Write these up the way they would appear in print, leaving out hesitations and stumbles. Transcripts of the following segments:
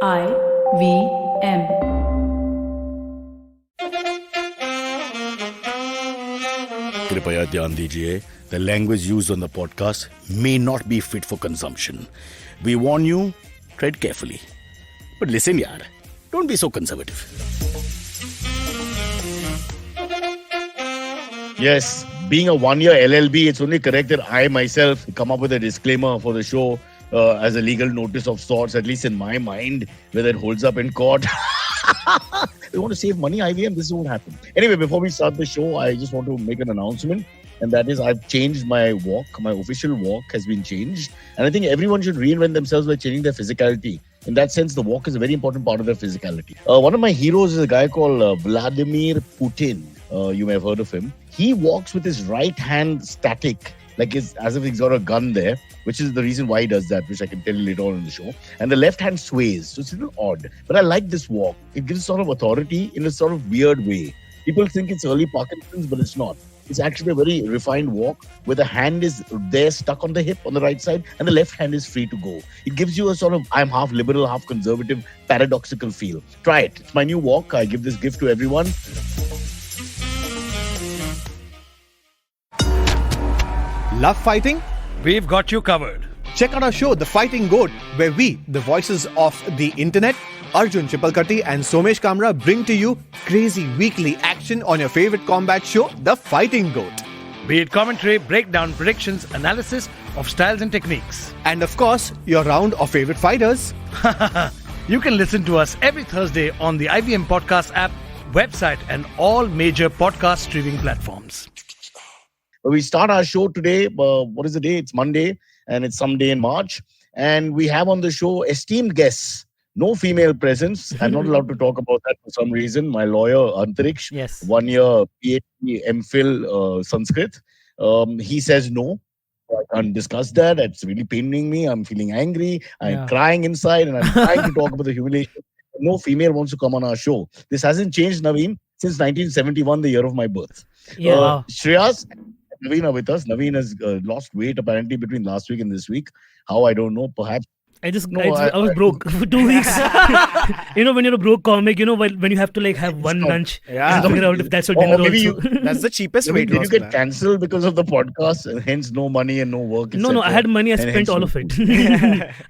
IVM. कृपया ध्यान दीजिए, the language used on the podcast may not be fit for consumption. We warn you, tread carefully. But listen yaar, don't be so conservative. Yes, being a one-year LLB, it's only correct that I myself come up with a disclaimer for the show as a legal notice of sorts, at least in my mind, whether it holds up in court. We want to save money, IVM, this is what happened. Anyway, before we start the show, I just want to make an announcement. And that is, I've changed my walk. My official walk has been changed. And I think everyone should reinvent themselves by changing their physicality. In that sense, the walk is a very important part of their physicality. One of my heroes is a guy called Vladimir Putin. You may have heard of him. He walks with his right hand static, like it's as if he's got a gun there, which is the reason why he does that, which I can tell you later on in the show. And the left hand sways. So it's a little odd. But I like this walk. It gives sort of authority in a sort of weird way. People think it's early Parkinson's, but it's not. It's actually a very refined walk where the hand is there stuck on the hip on the right side and the left hand is free to go. It gives you a sort of I'm half liberal, half conservative, paradoxical feel. Try it. It's my new walk. I give this gift to everyone. Love fighting? We've got you covered. Check out our show, The Fighting Goat, where we, the voices of the internet, Arjun Chipalkatti and Somesh Kamra, bring to you crazy weekly action on your favorite combat show, The Fighting Goat. Be it commentary, breakdown, predictions, analysis of styles and techniques. And of course, your round of favorite fighters. You can listen to us every Thursday on the IVM Podcast app, website, and all major podcast streaming platforms. We start our show today. What is the day? It's Monday, and it's some day in March. And we have on the show esteemed guests. No female presence. I'm not allowed to talk about that for some reason. My lawyer, Antariksh, Yes. 1 year PhD, MPhil, Sanskrit. He says no. I can't discuss that. It's really paining me. I'm feeling angry. I'm crying inside, and I'm trying to talk about the humiliation. No female wants to come on our show. This hasn't changed, Navin, since 1971, the year of my birth. Yeah. Shreyas and Navin are with us. Navin has lost weight apparently between last week and this week. How, I don't know. Perhaps. I was broke for 2 weeks. When you're a broke comic, when you have to have one lunch and figure out if that's your dinner also. That's the cheapest weight Did loss you get plan. cancelled because of the podcast and hence no money and no work? No, I had money. I spent all of it.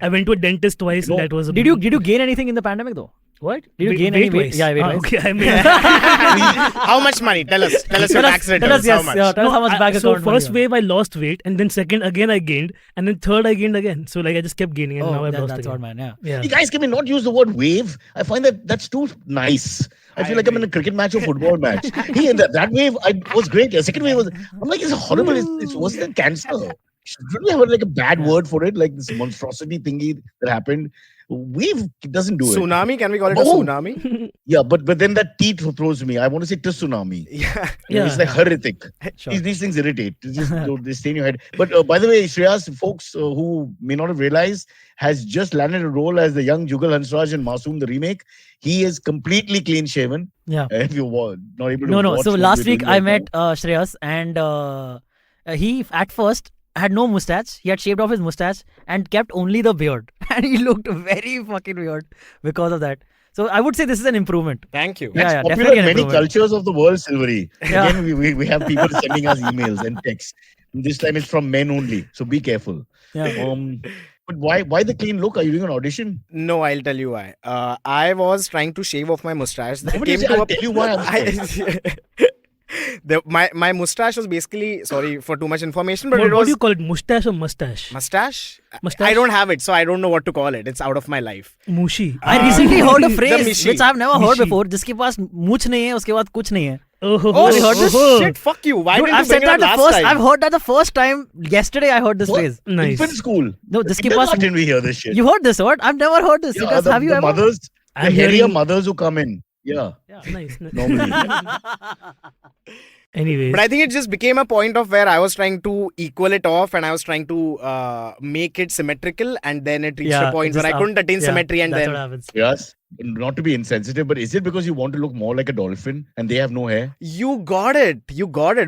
I went to a dentist twice. And that was Did you gain anything in the pandemic though? What? Did you gain any weight? Weight-wise? Yeah, weight-wise. Okay, I mean, How much money? Tell us your tax returns. Tell us, yes. How much? Yeah, tell us how much bank so account first money. wave I lost weight, and then second again I gained, and then third I gained again. So I just kept gaining, and now I've lost that's again. what, man. Yeah. You guys, can we not use the word wave? I find that's too nice. I feel like I'm in a cricket match or football match. That wave was great. The second wave was, I'm like, it's horrible. It's worse than cancer. Should we have a bad word for it? Like this monstrosity thingy that happened. Wave doesn't do it. Tsunami? Can we call it a tsunami? Yeah, but then that T throws me. I want to say tsunami. Yeah. It's like horrific. Sure. These things irritate. They stay in your head. But by the way, Shreyas, folks who may not have realized, has just landed a role as the young Jugal Hansraj in Masoom, the remake. He is completely clean shaven. Yeah. If you were not able to No. watch So what last we're week doing I right met Shreyas, and he at first had no mustache. He had shaved off his mustache and kept only the beard, and he looked very fucking weird because of that. So I would say this is an improvement. Thank you. now. Yeah, Popular definitely in an many improvement. cultures of the world, Silverie. Yeah. Again, we have people sending us emails and texts. This time it's from men only. So be careful. Yeah. But why the clean look? Are you doing an audition? No, I'll tell you why. I was trying to shave off my mustache. Then Nobody say, I'll tell you why. My mustache was basically, sorry for too much information, but What it do was you call it? Mustache or mustache? mustache. Mustache? I don't have it, so I don't know what to call it. It's out of my life. Mushi. I recently heard a phrase mishi. which I've never heard Mishi. before. जिसके पास मूछ नहीं है, उसके बाद कुछ नहीं है. Oh, Oh, Have you heard this? shit! Fuck you! Why Dude, didn't I've you bring said it up that the last first. time? I've heard that the first time yesterday. I heard this What? phrase. Nice. Infant school. No, जिसके पास. Didn't we hear this shit? You heard this word? I've never heard this. Yeah, Have you the ever? mothers, I'm the hairier hearing- mothers who come in. Yeah, Nice. normally. Anyways. But I think it just became a point of where I was trying to equal it off, and I was trying to make it symmetrical, and then it reached a point where I couldn't attain symmetry, and that's then what happens. Yes. not to be insensitive, but is it because you want to look more like a dolphin and they have no hair? You got it.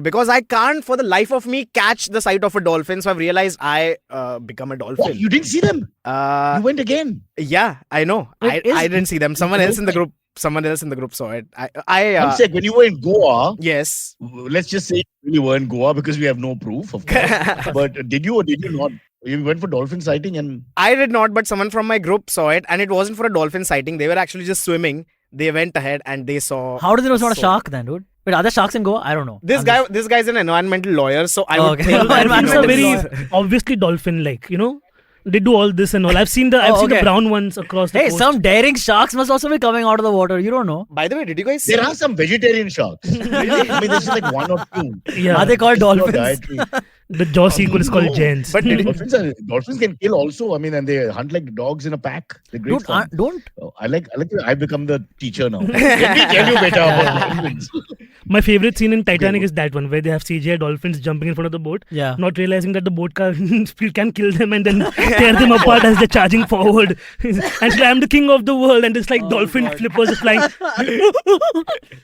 Because I can't for the life of me catch the sight of a dolphin. So I've realized I become a dolphin. What? You didn't see them? You went again. Yeah, I know. I didn't see them. Someone else in the group saw it. I'm saying when you were in Goa, Yes. let's just say you were in Goa because we have no proof, of course. But did you or did you not? You went for dolphin sighting and I did not, but someone from my group saw it, and it wasn't for a dolphin sighting. They were actually just swimming. They went ahead and they saw. How do they know it's not a shark then, dude? Wait, are there sharks in Goa? I don't know. This guy's an environmental lawyer, so I would okay. think Dolphins are very lawyer. obviously dolphin-like, you know. They do all this and all. I've seen the okay. brown ones across the Hey, coast. some daring sharks must also be coming out of the water. You don't know. By the way, did you guys see? there are some vegetarian sharks. I mean, this is like one or two. Yeah. Are they called It's not dolphins? dietary. The Jaws sequel is called No. Gents. But did Dolphins can kill also. I mean, and they hunt like dogs in a pack. They're great Dude, fun. don't. I've become the teacher now. Let me tell you better about dolphins. My favorite scene in Titanic is that one where they have CGI dolphins jumping in front of the boat, Yeah. not realizing that the boat can kill them and then tear them apart as they're charging forward. And she's like, I'm the king of the world, and this like dolphin flippers are flying.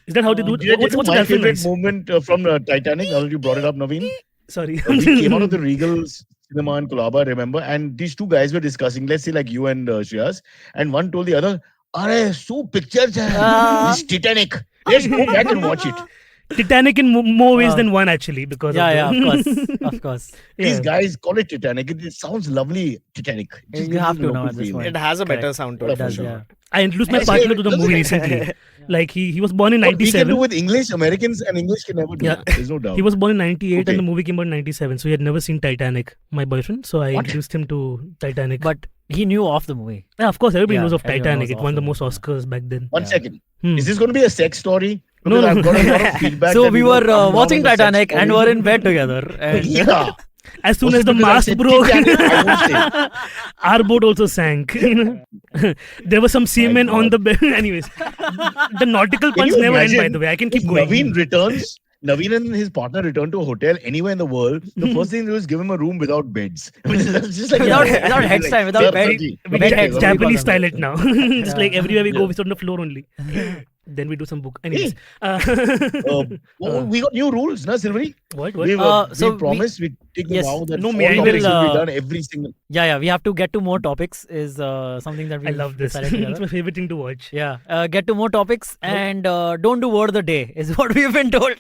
Is that how they do Did I it? tell you What's a my dolphin favorite noise? moment from Titanic? Now that you brought it up, Naveen. Sorry. We came out of the Regal cinema in Colaba, I remember, and these two guys were discussing, let's say like you and Shreyas, and one told the other, "Arey, so pictures hai. This Titanic. Let's go back and watch it." Titanic in more ways than one actually, because Yeah, of of the- course. Of course. These guys call it Titanic. It sounds lovely, Titanic. It just You gives have a to local know at this feeling. point. It has a better Correct. sound to It it. does, For sure. Yeah. I introduced my Yes, partner it to the does. movie recently. Like he was born in What we can do 97. with English, Americans and English can never do. Yeah. That. There's no doubt. He was born in 98 Okay. and the movie came out in 97. So he had never seen Titanic, my boyfriend. So I What? introduced him to Titanic. But he knew of the movie. Yeah, of course, everybody Yeah, knows of everyone Titanic. knows It won of the it, most yeah. Oscars back then. One second. Hmm. Is this going to be a sex story? No, Because no. I've got a lot of feedback. So that we you were come down watching with a sex Titanic and story. were in bed together. And Yeah. As soon Was as it the because I mast said broke, Titanic? I won't say. our boat also sank. You know? There was some semen on God. the bed. Anyways, the nautical Can puns you never end, by imagine the way. I can keep if going. Naveen and his partner return to a hotel anywhere in the world, the first thing they do is give him a room without beds. I mean, it's just like Without heads time, without bed. We Bed can heads, what do you call Japanese them? style it now. Just like everywhere we go, Yeah. we sit on the floor only. Then we do some book. Anyways, We got new rules, na, Silverie? what? So we promised we take the yes. vow that No, all me, I topics will, will be done every single. Yeah, we have to get to more topics is something that we I love this. decided It's together. my favorite thing to watch. Yeah, get to more topics and don't do word of the day is what we've been told.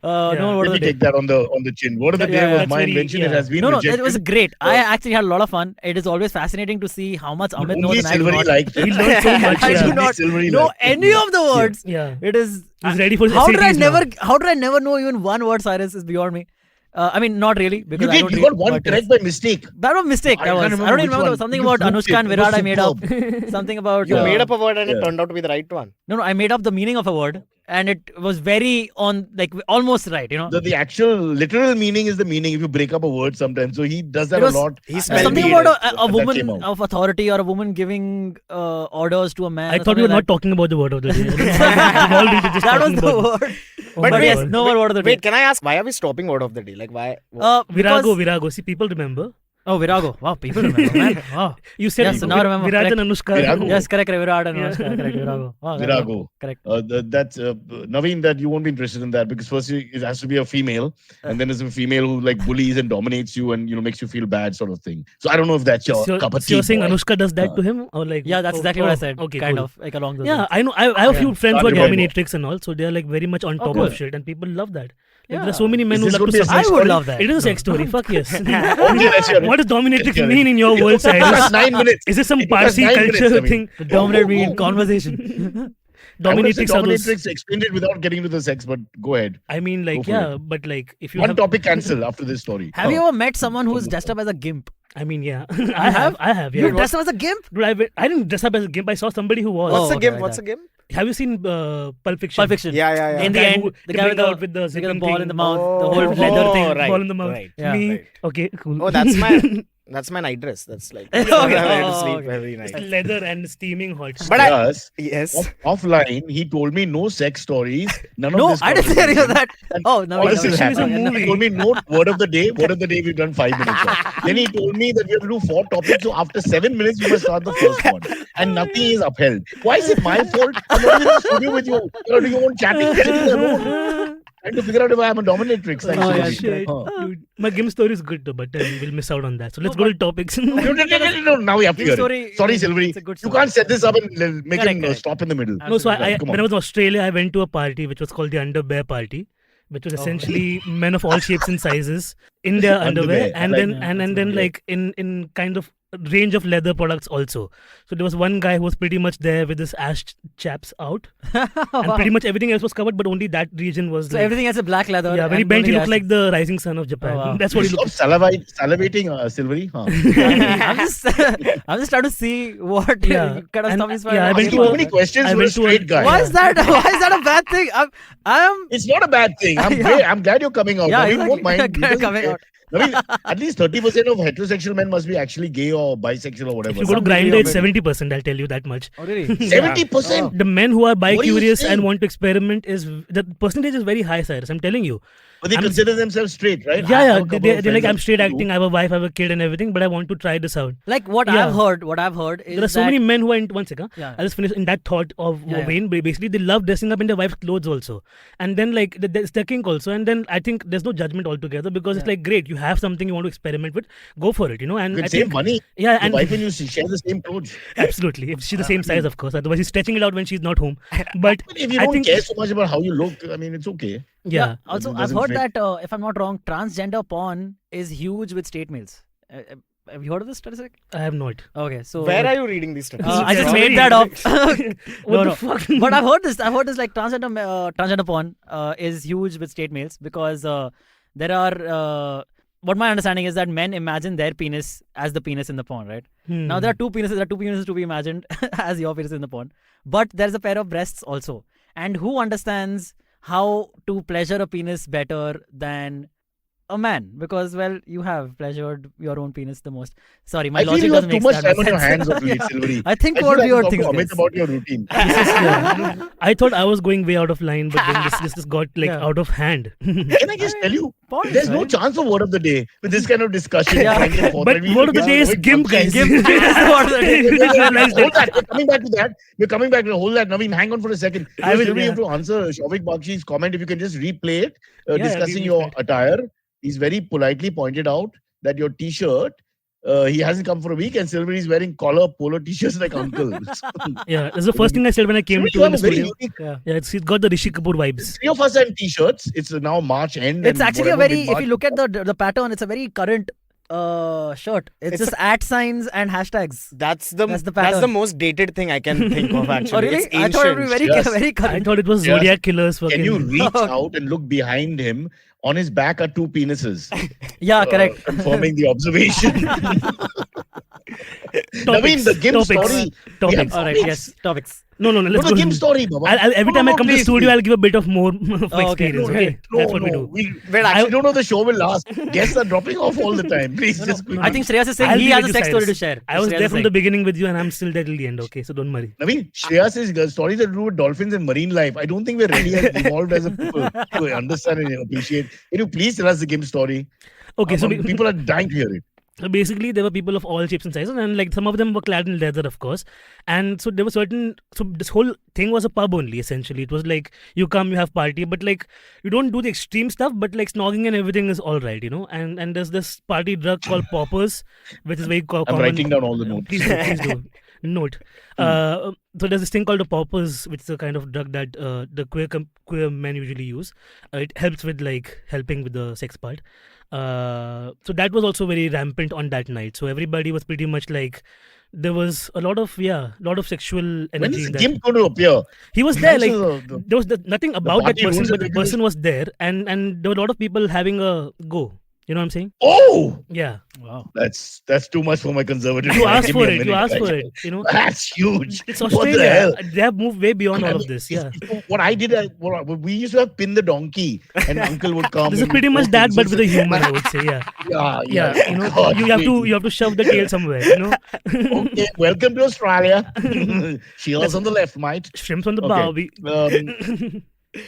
No word Let of me the day. take that on the chin. Word of the Yeah, day was that's my very- invention. yeah. It has been No, rejected. that was great. I actually had a lot of fun. It is always fascinating to see how much Amit knows Only and I do Silverie not. liked it. He learned so much. I yeah. do Only not Silverie know liked it. any of the words. Yeah. It is. He's ready for How did I SATs now. never know even one word? Cyrus is beyond me. I mean, not really because You I did. don't You read, got one but correct by mistake. that was a mistake. I That can't was. I remember don't even which remember one. something You about flunked Anushka it. and It was Virat. I made up superb. something about. You made up a word and it Yeah. turned out to be the right one. No, I made up the meaning of a word, and it was very on like almost right. You know. The actual literal meaning is the meaning if you break up a word sometimes. So he does that It was- a lot. He spelled something it. about a That woman came out. of authority or a woman giving orders to a man. I or thought we were something not like talking about the word of the day. Devolved into just that was talking the about- word. Oh But my yes, God. no more word of the day. Wait, can I ask why are we stopping word of the day? Like why? Because- Virago. See, people remember. Oh, Virago. Wow, people remember, man. Wow. You said Yes, now I remember. Virat and Anushka. Virago. Yes, correct. Virat and Yeah. Anushka, correct. Virago. Wow, Virago. Correct. That's Naveen. That you won't be interested in that because first it has to be a female, and then there's a female who like bullies and dominates you and makes you feel bad, sort of thing. So I don't know if that's your So, cup of so tea. you're saying boy. Anushka does that to him, or like? Yeah, that's exactly what I said. Okay, kind cool. of like along those Yeah, lines. I know. I have a few friends who are Start remembering. dominatrix and all, so they're like very much on top cool. of shit, and people love that. Like, Yeah. There are so many men Is who this love gonna to be a suck. I sex would story? love that. It is a sex story. Fuck yes. Okay, that's your- What does dominatrix Get mean in your world, That's Cyrus? 9 minutes. Is it some It was Parsi 9 minutes, culture I mean. thing? To dominate me in conversation. I would have said Dominatrix are those. dominatrix explained it without getting to the sex, but go ahead. I mean, Go like, for yeah, it. but like, if you One have, topic cancel after this story. Have you ever met someone who's dressed up as a gimp? I mean, yeah, I have, yeah. You dressed up as a gimp? Dude, I didn't dress up as a gimp. I saw somebody who was. Oh, What's a okay, gimp? like What's that. a gimp? Have you seen Pulp Fiction? Pulp Fiction. Yeah. In the guy end, who- the they guy with bring the, out with the they get the zipping ball thing. in the mouth, the Oh, whole leather thing. right. Ball in the mouth. Right. Yeah. Me. Right. Okay, cool. Oh, that's my That's my night dress. That's like Okay. I wear to sleep Okay. every night. Leather and steaming hot. But I, Yes. yes. Offline, he told me no sex stories. None of No, this. I didn't hear you that. Oh, no. All this is Navin is a happening. movie. He told me no word of the day. Word of the day, we've done 5 minutes. Then he told me that we have to do 4 topics. So after 7 minutes, we must start the first one. And nothing is upheld. Why is it my fault? I'm not in the studio with you. You're doing your own chatting. Sitting alone. Trying to figure out if I am a dominatrix. Thanks, Oh, yeah, Sylvie. Shit. Huh. Dude, my Gimp story is good though, but we'll miss out on that. So let's go to topics. No, now we have to Gimp hear story it. Sorry, is- Silverie. it's a good You story. can't set this up and make him Correct. stop in the middle. No, so Right, come when I on. was in Australia, I went to a party which was called the Underwear Party, which was essentially men of all shapes and sizes in their underwear, Underwear, I and like then that. and then like in kind of range of leather products also. So there was one guy who was pretty much there with his ass chaps out, and pretty much everything else was covered, but only that region was. So like, everything has a black leather. yeah, when he and bent, he only looked like the rising sun of Japan. Oh, wow. That's what he Stop looked. salivating, Silverie. Huh. I'm just, I'm just trying to see what Yeah, kind of and- stuff is. yeah, I went Asking to too a- many questions I for a went to a- straight guy. Why is that? Why is that a bad thing? I'm It's not a bad thing. I'm Yeah. great. I'm glad you're coming out. Yeah, I mean, won't exactly. mind. He doesn't Coming care. out. I mean, at least 30% of heterosexual men must be actually gay or bisexual or whatever. If you go to Some Grindr, it's degree 70%. I'll tell you that much. Oh, really? 70%. The men who are What are you bi-curious saying? and want to experiment the percentage is very high, Cyrus. I'm telling you. But they I'm- consider themselves straight, right? I Yeah, have yeah. a couple They're of like, friends I'm that straight do. acting. I have a wife, I have a kid, and everything. But I want to try this out. Like what Yeah. I've heard. What I've heard is There are so that many men who are in one second. Yeah. I'll just finish in that thought of Yeah, yeah. Wayne. Basically, they love dressing up in their wife's clothes also, and then like there's their kink also. And then I think there's no judgment altogether because it's Yeah. like great. You have something you want to experiment with, go for it. You know, and You I can save think money. yeah, Your and wife and you share the same clothes. absolutely, if she's the same size, of course. Otherwise, he's stretching it out when she's not home. But But if you I don't think care so much about how you look, I mean, it's okay. yeah. Also, It I've doesn't heard fit. that if I'm not wrong, transgender porn is huge with straight males. Have you heard of this statistic? I have not. Okay, so Where are you reading these statistics? I just Yeah. made that up. What No, the no. fuck? But I've heard this. I've heard this like transgender porn is huge with straight males because there are. What my understanding is that men imagine their penis as the penis in the porn, right? Now there are two penises. There are two penises to be imagined as your penis in the porn. But there's a pair of breasts also. And who understands how to pleasure a penis better than a man? Because well, you have pleasured your own penis the most. Sorry, my I feel logic you have doesn't too make much that time on much your sense. hands of late, Yeah. Silverie. I think I about feel your like things. Amit guys. about your routine. I thought I was going way out of line, but then this got like Yeah. out of hand. Can I just tell you, Points, there's no right? chance of word of the day with this kind of discussion. Yeah. back and forth. But And we word of the just day is avoid gimp, subjects. guys. Gimp is the word of the day. You realized Hold it. that. We're coming back to that. We're coming back to hold that. Naveen, hang on for a second. I will, Silverie, you yeah. have to answer Shavik Bakshi's comment. If you can just replay it, Yeah, discussing replay your it. attire. He's very politely pointed out that your t-shirt, he hasn't come for a week, and Silverie is wearing collar polo t-shirts like uncle. Yeah, that's the first thing I said when I came Silverie, to you have the a very studio. unique. Yeah, it's got the Rishi Kapoor vibes. 3 of us are in t-shirts. It's now March end. It's and actually a whatever very. If mid-March you look at the pattern, it's a very current shirt. It's It's just at signs and hashtags. That's the That's the pattern. most dated thing I can think of actually. Oh really? It's I thought it would be very Yes. very I current. thought it was Yes. Zodiac Killers. Can Fucking. you reach out and look behind him? On his back are 2 penises. Yeah, correct. Confirming the observation. Topics, Naveen, the Gimp topics, story. topics. All right. Yes. Topics. No, No, let's the go. Gimp story, Baba. Every time I come to the please, studio, please. I'll give a bit of more of okay. experience. No, Okay, no, that's what we no. do. Wait, I- actually, don't know the show will last. Guests are dropping off all the time. Please, just quickly. I think Shreyas is saying I'll he be has with a you, sex story to Cyrus. share. I was Shreyas there is from saying. the beginning with you, and I'm still there till the end. Okay, so don't worry. Naveen, Shreyas is stories that do with dolphins and marine life. I don't think we're ready as evolved as a people to understand and appreciate. Can you please tell us the Gimp story? Okay, so People are dying to hear it. So basically, there were people of all shapes and sizes, and like some of them were clad in leather, of course. And so there were certain. So this whole thing was a pub only. Essentially, it was like you come, you have party, but like you don't do the extreme stuff. But like snogging and everything is all right, you know. And there's this party drug called poppers, which is very I'm common. writing down all the notes. Please do. Note. So there's this thing called the poppers, which is a kind of drug that the queer men usually use. It helps with like helping with the sex part. So that was also very rampant on that night. So everybody was pretty much like there was a lot of sexual When energy is in the that. Gimp going to appear? He was there, like The- there was nothing about that party person, rules but and the person was there, and there were a lot of people having a go. You know what I'm saying? Oh, Yeah. Wow. that's too much for my conservative. You mind. asked Give me for a it. You minute, asked guys. for it. You know. That's huge. It's What the Australia. hell? They have moved way beyond all I of mean, this. Yeah. what I did, we used to have pin the donkey, and uncle would come. This is and pretty throw much that, things. but with a human, I would say. Yeah. Yeah. You know, God, you have to shove the tail somewhere. You know, okay, welcome to Australia. Shields on the left, mate. shrimps on the Okay. bow.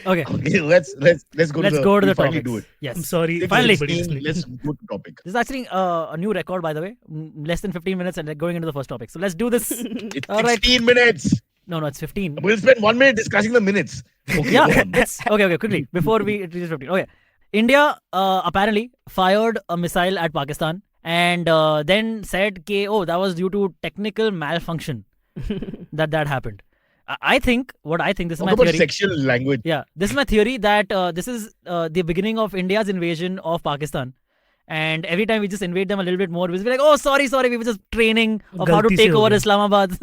Okay. Okay, let's go Let's to the, go to we the finally topics. do it. Yes. I'm sorry. 6:16, Finally. let's go to topic. This is actually a new record, by the way. Less than 15 minutes and going into the first topic. So let's do this. It's All right. 16 minutes. No, it's 15. We'll spend 1 minute discussing the minutes. Okay, Yeah, go on. it's okay. Quickly before we reach 15. Okay, India apparently fired a missile at Pakistan and then said, "Oh, that was due to technical malfunction that happened." I think this is Talk my about theory. sexual language. Yeah, this is my theory that this is the beginning of India's invasion of Pakistan. And every time we just invade them a little bit more, we'll be like, "Oh, sorry, we were just training of how to Galti se take ho over gaya." Islamabad."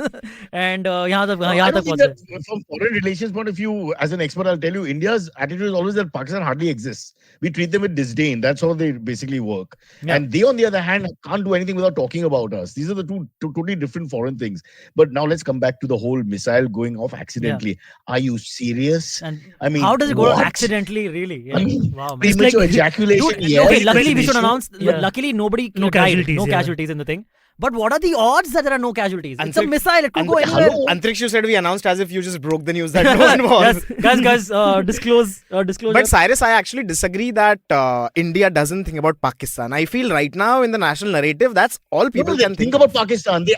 And यहाँ तक I don't think that from foreign relations point of view, as an expert, I'll tell you, India's attitude is always that Pakistan hardly exists. We treat them with disdain. That's how they basically work. Yeah. And they, on the other hand, can't do anything without talking about us. These are the two totally different foreign things. But now let's come back to the whole missile going off accidentally. Are you serious? And I mean, how does it go what? accidentally? Really? Yeah. I mean, Wow, man. premature like- ejaculation. Dude, yes, okay, luckily we should vaccination. announce. Yeah. Luckily nobody No died. casualties, No yeah. casualties in the thing. But what are the odds that there are no casualties? It's a Antariksh- missile. It could go Hello, anywhere. Antariksh, you said we announced as if you just broke the news that no one was. Yes, guys, disclosure. But Cyrus, I actually disagree that India doesn't think about Pakistan. I feel right now in the national narrative, that's all people they can think about Pakistan. They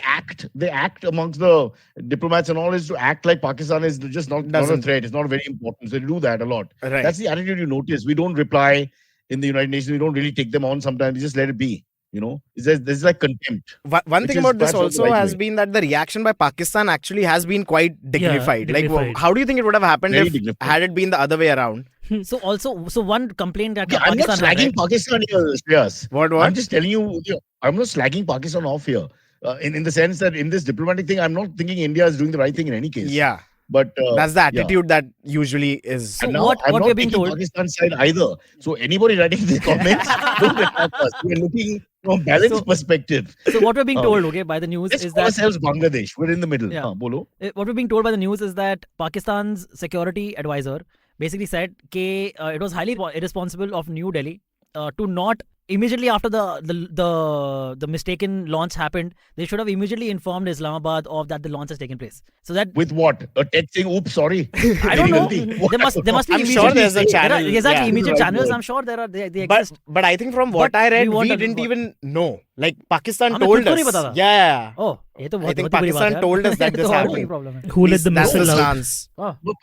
act amongst the diplomats and all is to act like Pakistan is just not a Doesn't. threat. It's not very important. So they do that a lot. Right. That's the attitude you notice. We don't reply in the United Nations. We don't really take them on sometimes. We just let it be. You know, there's like contempt. One Which thing is about this perhaps not the also right has way. been that the reaction by Pakistan actually has been quite dignified. Like, dignified. how do you think it would have happened Very if dignified. had it been the other way around? So one complaint that Yeah, I'm not Pakistan had, slagging right? Pakistan here, Shreyas. What? I'm just telling you, I'm not slagging Pakistan off here. In the sense that in this diplomatic thing, I'm not thinking India is doing the right thing in any case. Yeah, But that's the yeah. attitude that usually is. So And now what I'm we're not being taking told- Pakistan's side either. So anybody writing the comments, don't attack us. We're looking from a balanced So- perspective. So what we're being Oh. told, okay, by the news Let's is call that ourselves Bangladesh. We're in the middle. Yeah. Bolo. what we're being told by the news is that Pakistan's security advisor basically said it was highly irresponsible of New Delhi to not immediately after the mistaken launch happened. They should have immediately informed Islamabad of that the launch has taken place. So that With what? A text saying, oops, sorry. I don't know. What? There must be I'm sure immediately- there's a channel, There are, exactly, yeah. immediate Right, channels. right. I'm sure they But exist. I think from what But I read, we want we to- didn't even know. Like Pakistan हमें told खुद को नहीं us. पता था। Yeah. Oh, ये तो I बहुत think बहुत बड़ी बात है Pakistan यार। told us that ये this तो और happened. बड़ी problem है। Who let the That's the missile out? stance. Oh, But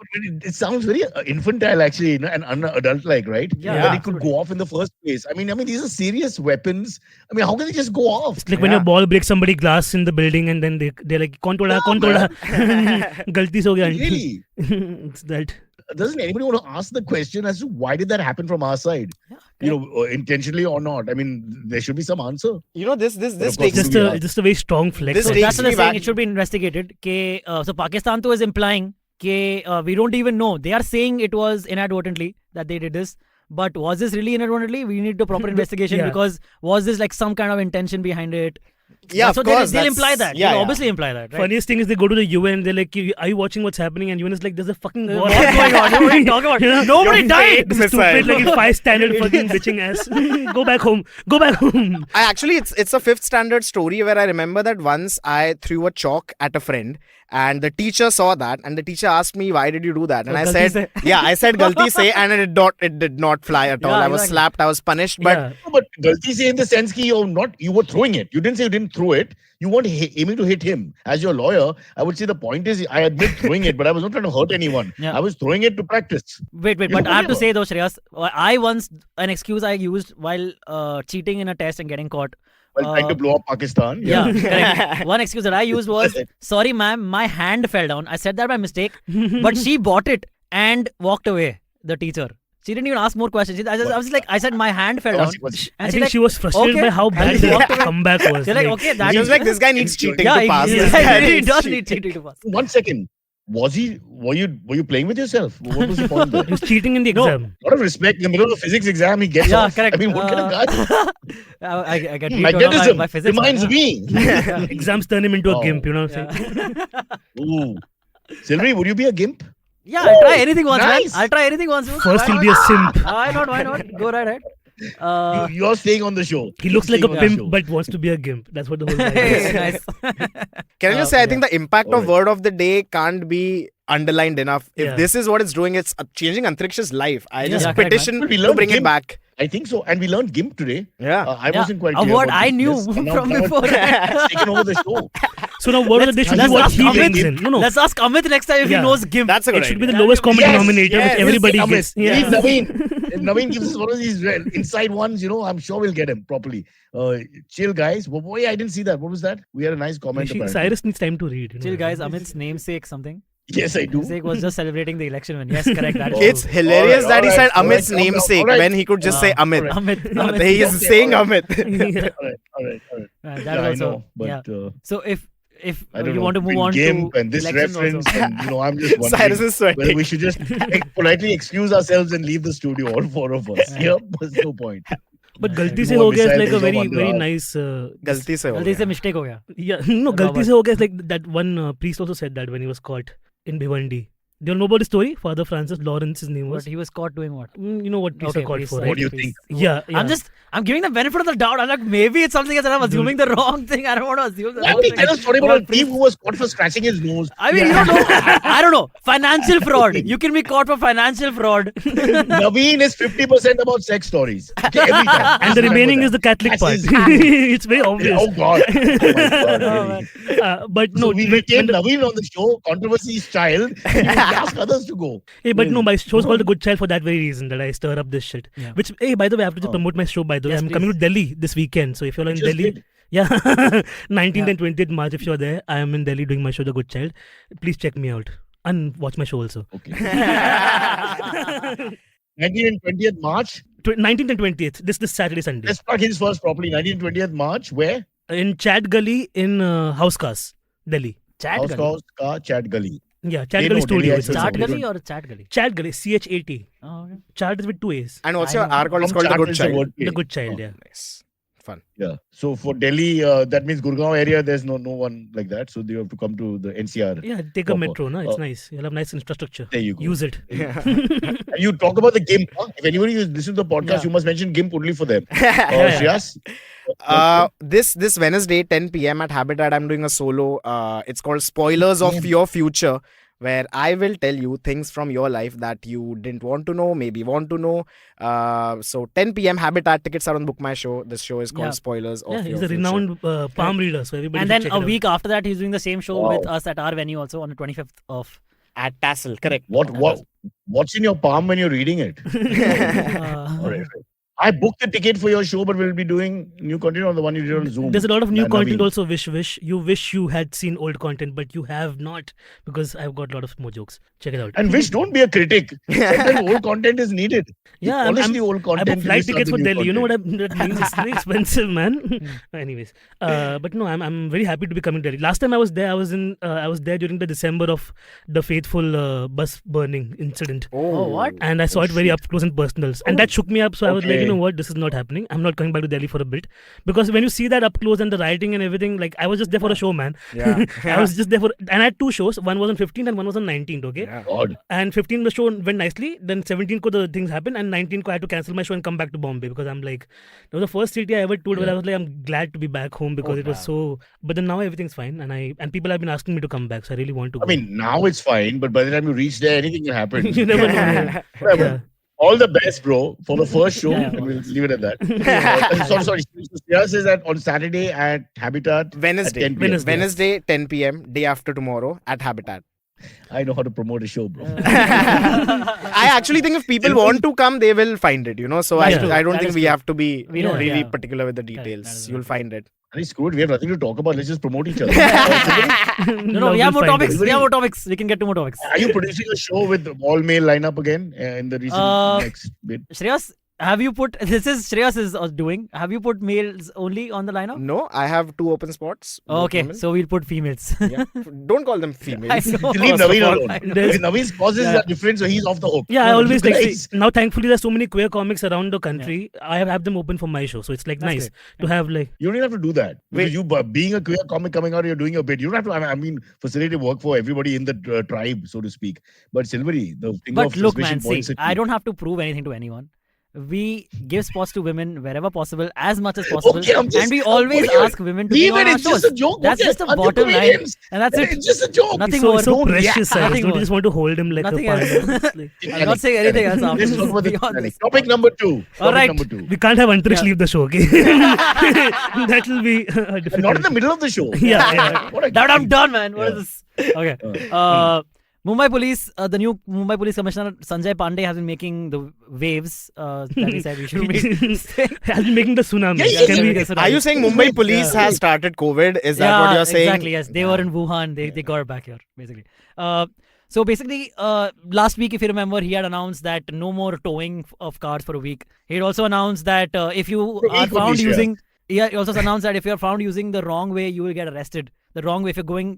it sounds very infantile, actually, and adult-like, right? Yeah, That it could absolutely. go off in the first place. I mean, these are serious weapons. I mean, how can they just go off? It's like when your ball breaks somebody glass in the building and then they're like, "Kaun toda? Kaun toda?" Galti se ho gaya. Really? It's that. Doesn't anybody want to ask the question as to why did that happen from our side? Intentionally or not? I mean, there should be some answer. You know, this of course, takes Just a very strong flex. This so takes that's what they're me saying. back- It should be investigated. So Pakistan too is implying we don't even know. They are saying it was inadvertently that they did this. But was this really inadvertently? We need a proper investigation Yeah. because was this like some kind of intention behind it? Yeah, That's of what course. they'll that's- imply that. Yeah, They'll yeah. obviously imply that. Right? Funniest thing is they go to the UN. They're like, "Are you watching what's happening?" And UN is like, "There's a fucking war." What's going on? What are you talking about? You know, Nobody your died. fake This missile. stupid, like if I standard fucking bitching ass. Go back home. Go back home. It's a fifth standard story where I remember that once I threw a chalk at a friend and the teacher saw that and the teacher asked me, "Why did you do that?" And I Galti said, se. "Yeah, I said galti se," and it did not fly at all. Yeah, I was exactly. slapped. I was punished. But Yeah. No, but galti say in the sense that you were throwing it. You didn't say you didn't throw it. You weren't aiming to hit him. As your lawyer, I would say the point is I admit throwing it, but I was not trying to hurt anyone. Yeah. I was throwing it to practice. Wait, You but know, I have to whatever. say though, Shreyas, an excuse I used while cheating in a test and getting caught. While trying to blow up Pakistan. Yeah, correct. One excuse that I used was, "Sorry, ma'am, my hand fell down." I said that by mistake, but she bought it and walked away. The teacher. She didn't even ask more questions. I was like, I said my hand fell down. Was- I And think like, she was frustrated okay. by how bad And she the walked away. comeback was. She's like, okay, that she was is like, "This guy needs cheating yeah, to pass." he This guy really needs does cheating. need cheating to pass. One second. Were you playing with yourself? What was the point there? He was cheating in the No. exam. A lot of respect. In the middle of a physics exam, he gets Yeah, off. correct. I mean, what kind of guy? I get beat Magnetism by physics. reminds me. Exams turn him into a Wow. gimp, you know what I'm saying? Ooh. Silverie, would you be a gimp? Yeah, I'll try anything once, nice. man. I'll try anything once. First Why he'll be a not? simp. Why not? Why not? Go right ahead. You're staying on the show. He looks like a Staying on the pimp show. but wants to be a gimp. That's what the whole guy Hey, is. nice. Can I just say, I think the impact of word of the day can't be underlined enough. If Yeah. this is what it's doing, it's changing Antariksh's life. I just Yeah, correct, petition man. We to learned bring it GIMP. back. I think so. And we learned GIMP today. Yeah. I Yeah, wasn't quite a clear word about I GIMP. knew Yes, and now from it's before. taken over the show. So now what they should let's be what ask he Amit. brings in. No. Let's ask Amit next time if Yeah. he knows GIMP. That's a good It should be idea. the lowest common Yes, denominator yes. which everybody Amit. gets. Leave Yeah. Navin. If Navin gives us one of these inside ones, I'm sure we'll get him properly. Chill, guys. Boy, I didn't see that. What was that? We had a nice comment. apparently. Cyrus needs time to read. you know. Chill, guys. Amit's namesake something. Yes, I do. Namesake was just celebrating the election win. Yes, correct. That is It's true. hilarious Alright, that he said alright, Amit's alright, namesake alright. when he could just say Amit. Amit. He is saying Amit. Yeah. All right. That Yeah, I is also. know, but Yeah. So if I don't you know, want to move between on GIMP to and this elections reference, also. and I'm just wondering Cyrus is whether sweating. we should just politely excuse ourselves and leave the studio, all four of us. Yeah, there's no point. But Yeah, galti se no ho gaya is missile, like a there's no very wonder very how. nice. Galti se ho Galti se gaya. mistake ho gaya. Yeah, no, galti Robert. se ho gaya is like that one priest also said that when he was caught in Bhiwandi. Do you know about the story? Father Francis Lawrence, his name But was. he was caught doing what? You know what priests Okay, are caught please, for, sorry, right? What do you please. think? Yeah, yeah. I'm giving the benefit of the doubt. I'm like, maybe it's something else and I'm assuming the wrong thing. I don't want to assume the Let wrong me thing. tell a story about a thief priest. who was caught for scratching his nose. I mean, you don't know. I don't know. Financial fraud. You can be caught for financial fraud. Naveen is 50% about sex stories. Okay, every time. And the Just remaining remember is the Catholic That's part. his- It's very that. obvious. Oh God. Oh my God, Oh, really. man. But So no, we when retain the- Naveen on the show, controversy's child. We ask others to go. Hey, but no, my show's called The Good Child for that very reason, that I stir up this shit. Yeah. Which, hey, by the way, I have to just Oh. promote my show, by the way. Yes, I'm coming please. to Delhi this weekend. So if you're in Just Delhi, did. yeah, 19th Yeah. and 20th March, if you're there, I am in Delhi doing my show, The Good Child. Please check me out and watch my show also. Okay. 19th and 20th March. 19th and 20th, this Saturday, Sunday. Let's plug his first properly. 19th and 20th March. Where? In Chat Gully in House Cars, Delhi. Chat House Gully. House Ka Chat Gully. Yeah, Chat They Gully know, Studio. Delhi It's a- accents. Chat They Gully don't- or Chat Gully? Chat Gully, CHAT. Oh, okay. Chat is with 2 A's. And what's I your know. R called? It's From called The Chat Good is the Child. word play. The Good Child, yeah. Nice. Fun. Yeah. So for Delhi, that means Gurgaon area, there's no one like that. So you have to come to the NCR. Yeah, take a Proper. metro, no? It's Uh, nice. You'll have nice infrastructure. There you go. Use it. And you talk about the GIMP. Huh? If anybody is listening to the podcast, Yeah. you must mention GIMP only for them. Yeah. Shreyas? This Wednesday, 10 p.m. at Habitat, I'm doing a solo. It's called Spoilers of Your Future, where I will tell you things from your life that you didn't want to know, maybe want to know. So 10 p.m. Habitat, tickets are on Book My Show. This show is called Yeah. Spoilers of Yeah, Your he's a Future. renowned palm reader, so everybody And should then check a it out. week after that, he's doing the same show Wow. with us at our venue also on the 25th of. At Tassel, correct. What's in your palm when you're reading it? All right. I booked the ticket for your show, but we'll be doing new content on the one you did on Zoom. There's a lot of new Naveen. content also. Wish you wish you had seen old content, but you have not, because I've got a lot of more jokes. Check it out. And Wish, don't be a critic. Sometimes old content is needed. Yeah, I'm- honestly, old I content. booked flight is tickets for something new Delhi. You know what content. that means? It's very expensive, man. Anyways, but no, I'm very happy to be coming to Delhi. Last time I was there, I was there during the December of the faithful bus burning incident, Oh, what? and I saw it very up close and personal, and that shook me up. So I was like, Okay. you know what, this is not happening. I'm not coming back to Delhi for a bit, because when you see that up close and the rioting and everything, like I was just there for a show, man. Yeah. I was just there for, and I had 2 shows. One was on 15th and one was on 19th. Okay. Yeah. God. And 15 the show went nicely. Then 17 ko the things happened, and 19 ko I had to cancel my show and come back to Bombay, because I'm like, that was the first city I ever toured where I was like, I'm glad to be back home, because it was so. But then now everything's fine, and people have been asking me to come back, so I really want to. I mean, now it's fine, but by the time you reach there, anything can happen. you never know. Yeah. Whatever. Yeah. All the best, bro, for the first show. Yeah, And we'll leave it at that. Sorry. So Shreyas is on Saturday at Habitat. Wednesday. At 10 p.m. Wednesday, 10 p.m. Day after tomorrow at Habitat. I know how to promote a show, bro. I actually think if people want to come, they will find it. So That's I true. don't That think is we true. have to be We don't, really yeah. particular with the that details. is You'll find it. I screw it. We have nothing to talk about. Let's just promote each other. No, we have more We'll find topics. it. We have more topics. We can get to more topics. Are you producing a show with all male lineup again in the recent next bit? Shreyas, have you put this is Shreyas is doing? Have you put males only on the lineup? No, I have 2 open spots. both Okay, women. so we'll put females. Yeah. Don't call them I females. know. Leave First of Navin all, alone. I know. Because Navin's causes Yeah. are different, so he's off the hook. Yeah, I No, always you like guys- see, now thankfully there's so many queer comics around the country. I have them open for my show, so it's like That's nice great. to have like You don't even have to do that. Because you, being a queer comic coming out, you're doing your bit. You don't have to, I mean, facilitate work for everybody in the tribe, so to speak. But Silverie, the finger But of look, suspicion man, see, points at I you. don't have to prove anything to anyone. We give spots to women wherever possible, as much as possible, Okay, I'm just- and we I'm always putting it- ask women to be Leave on it, our it's just shows. a joke. That's okay? just a Aren't you bottom line, comedians? and that's it. It's just a joke. Nothing so more. so Don't precious. react. Cyrus. Nothing Don't you more. just want to hold him like Nothing a else. panda? I'm not saying anything else after Let's this. talk about the Beyond Titanic. this. Topic number 2. All Topic right. number 2. We can't have Antariksh Yeah. leave the show, okay? That will be difficult. Not in the middle of the show. Yeah. What a Now I'm game. done, man. What Yeah. is this? Okay. Mumbai police, the new Mumbai police commissioner Sanjay Pandey has been making the waves that he said we should make. I'll be making the tsunami. Yeah, Can we? Yes, Are you saying Mumbai police has started COVID? Is that what you're saying? Exactly, yes. They were in Wuhan. They got back here, basically. So basically, last week, if you remember, he had announced that no more towing of cars for a week. He had also announced that if you For a are week would found be sure. using, he also announced that if you are found using the wrong way, you will get arrested. The wrong way, if you're going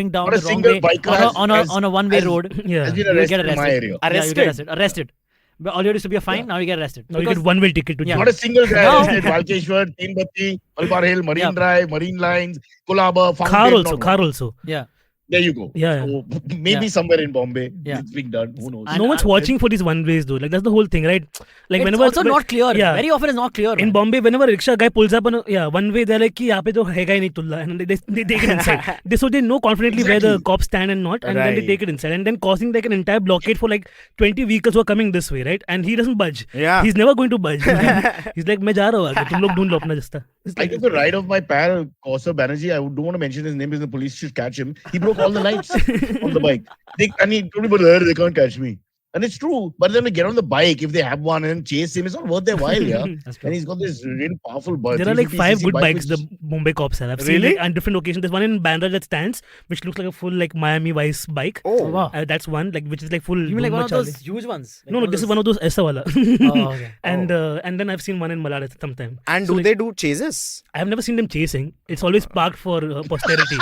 down Not a the wrong single way biker on a one-way has- road, Yeah. Has been you will get arrested in my arrested. area. Yeah, you get arrested. But earlier it used to be a fine. Now you get arrested. Now you Because- get one-way ticket to Yeah. jail. Not a single guy No. arrested. Valkeshwar, Teen Batti, Malabar Hill, Marine Yeah. Drive, Marine Lines, Colaba, Fountain. Car also. not Car one. also. yeah. There you go. Yeah, So maybe Yeah. somewhere in Bombay, Yeah. it's being done. Who knows? And No one's watching for these one-ways though. Like that's the whole thing, right? Like It's whenever also not clear. Yeah. Very often it's not clear. in man. Bombay, whenever a rickshaw guy pulls up on a one way, they're like, "Ki yahan pe to hai nahi tulla," and they take it inside. So they know confidently where the Exactly. cops stand and not, and then they Right. take it inside, and then causing like an entire blockade for like 20 vehicles who are coming this way, right? And he doesn't budge. Yeah. He's never going to budge. He's like, "मैं जा रहा हूँ आगे, तुम लोग ढूंढ लो अपना रास्ता." It's I like- took a ride of my pal, Kausa Banerjee. I don't want to mention his name because the police should catch him. He broke all the lights on the bike. And he told me, but they can't catch me. And it's true. But then they get on the bike, if they have one, and chase him, it's not worth their while, yeah. That's true. And he's got this really powerful bike. There are like 5 good bikes the which- Mumbai cops have. I've seen Really? like, on different occasions. There's one in Bandra that stands, which looks like a full like Miami Vice bike. Oh, wow. That's one, like which is like full. You mean like Boom one of Charlie. those huge ones? Like No, this is one of those Esa wala. Oh, okay. And then I've seen one in Malad sometime. and So, do like, they do chases? I've never seen them chasing. It's always parked for posterity.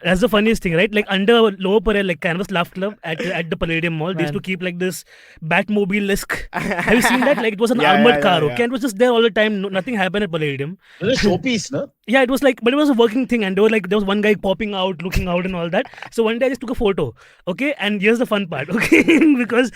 That's the funniest thing, right? Like under Lower Parel, like Canvas Laugh Club at the Palladium Mall, they used to Man. keep like this Batmobile-esque. Have you seen that? Like it was an Yeah, armored yeah, car, yeah, okay? And it was just there all the time. No, nothing happened at Palladium. It's a showpiece, no? Yeah, it was like, but it was a working thing, and there was one guy popping out, looking out, and all that. So one day I just took a photo, okay. And here's the fun part, okay, because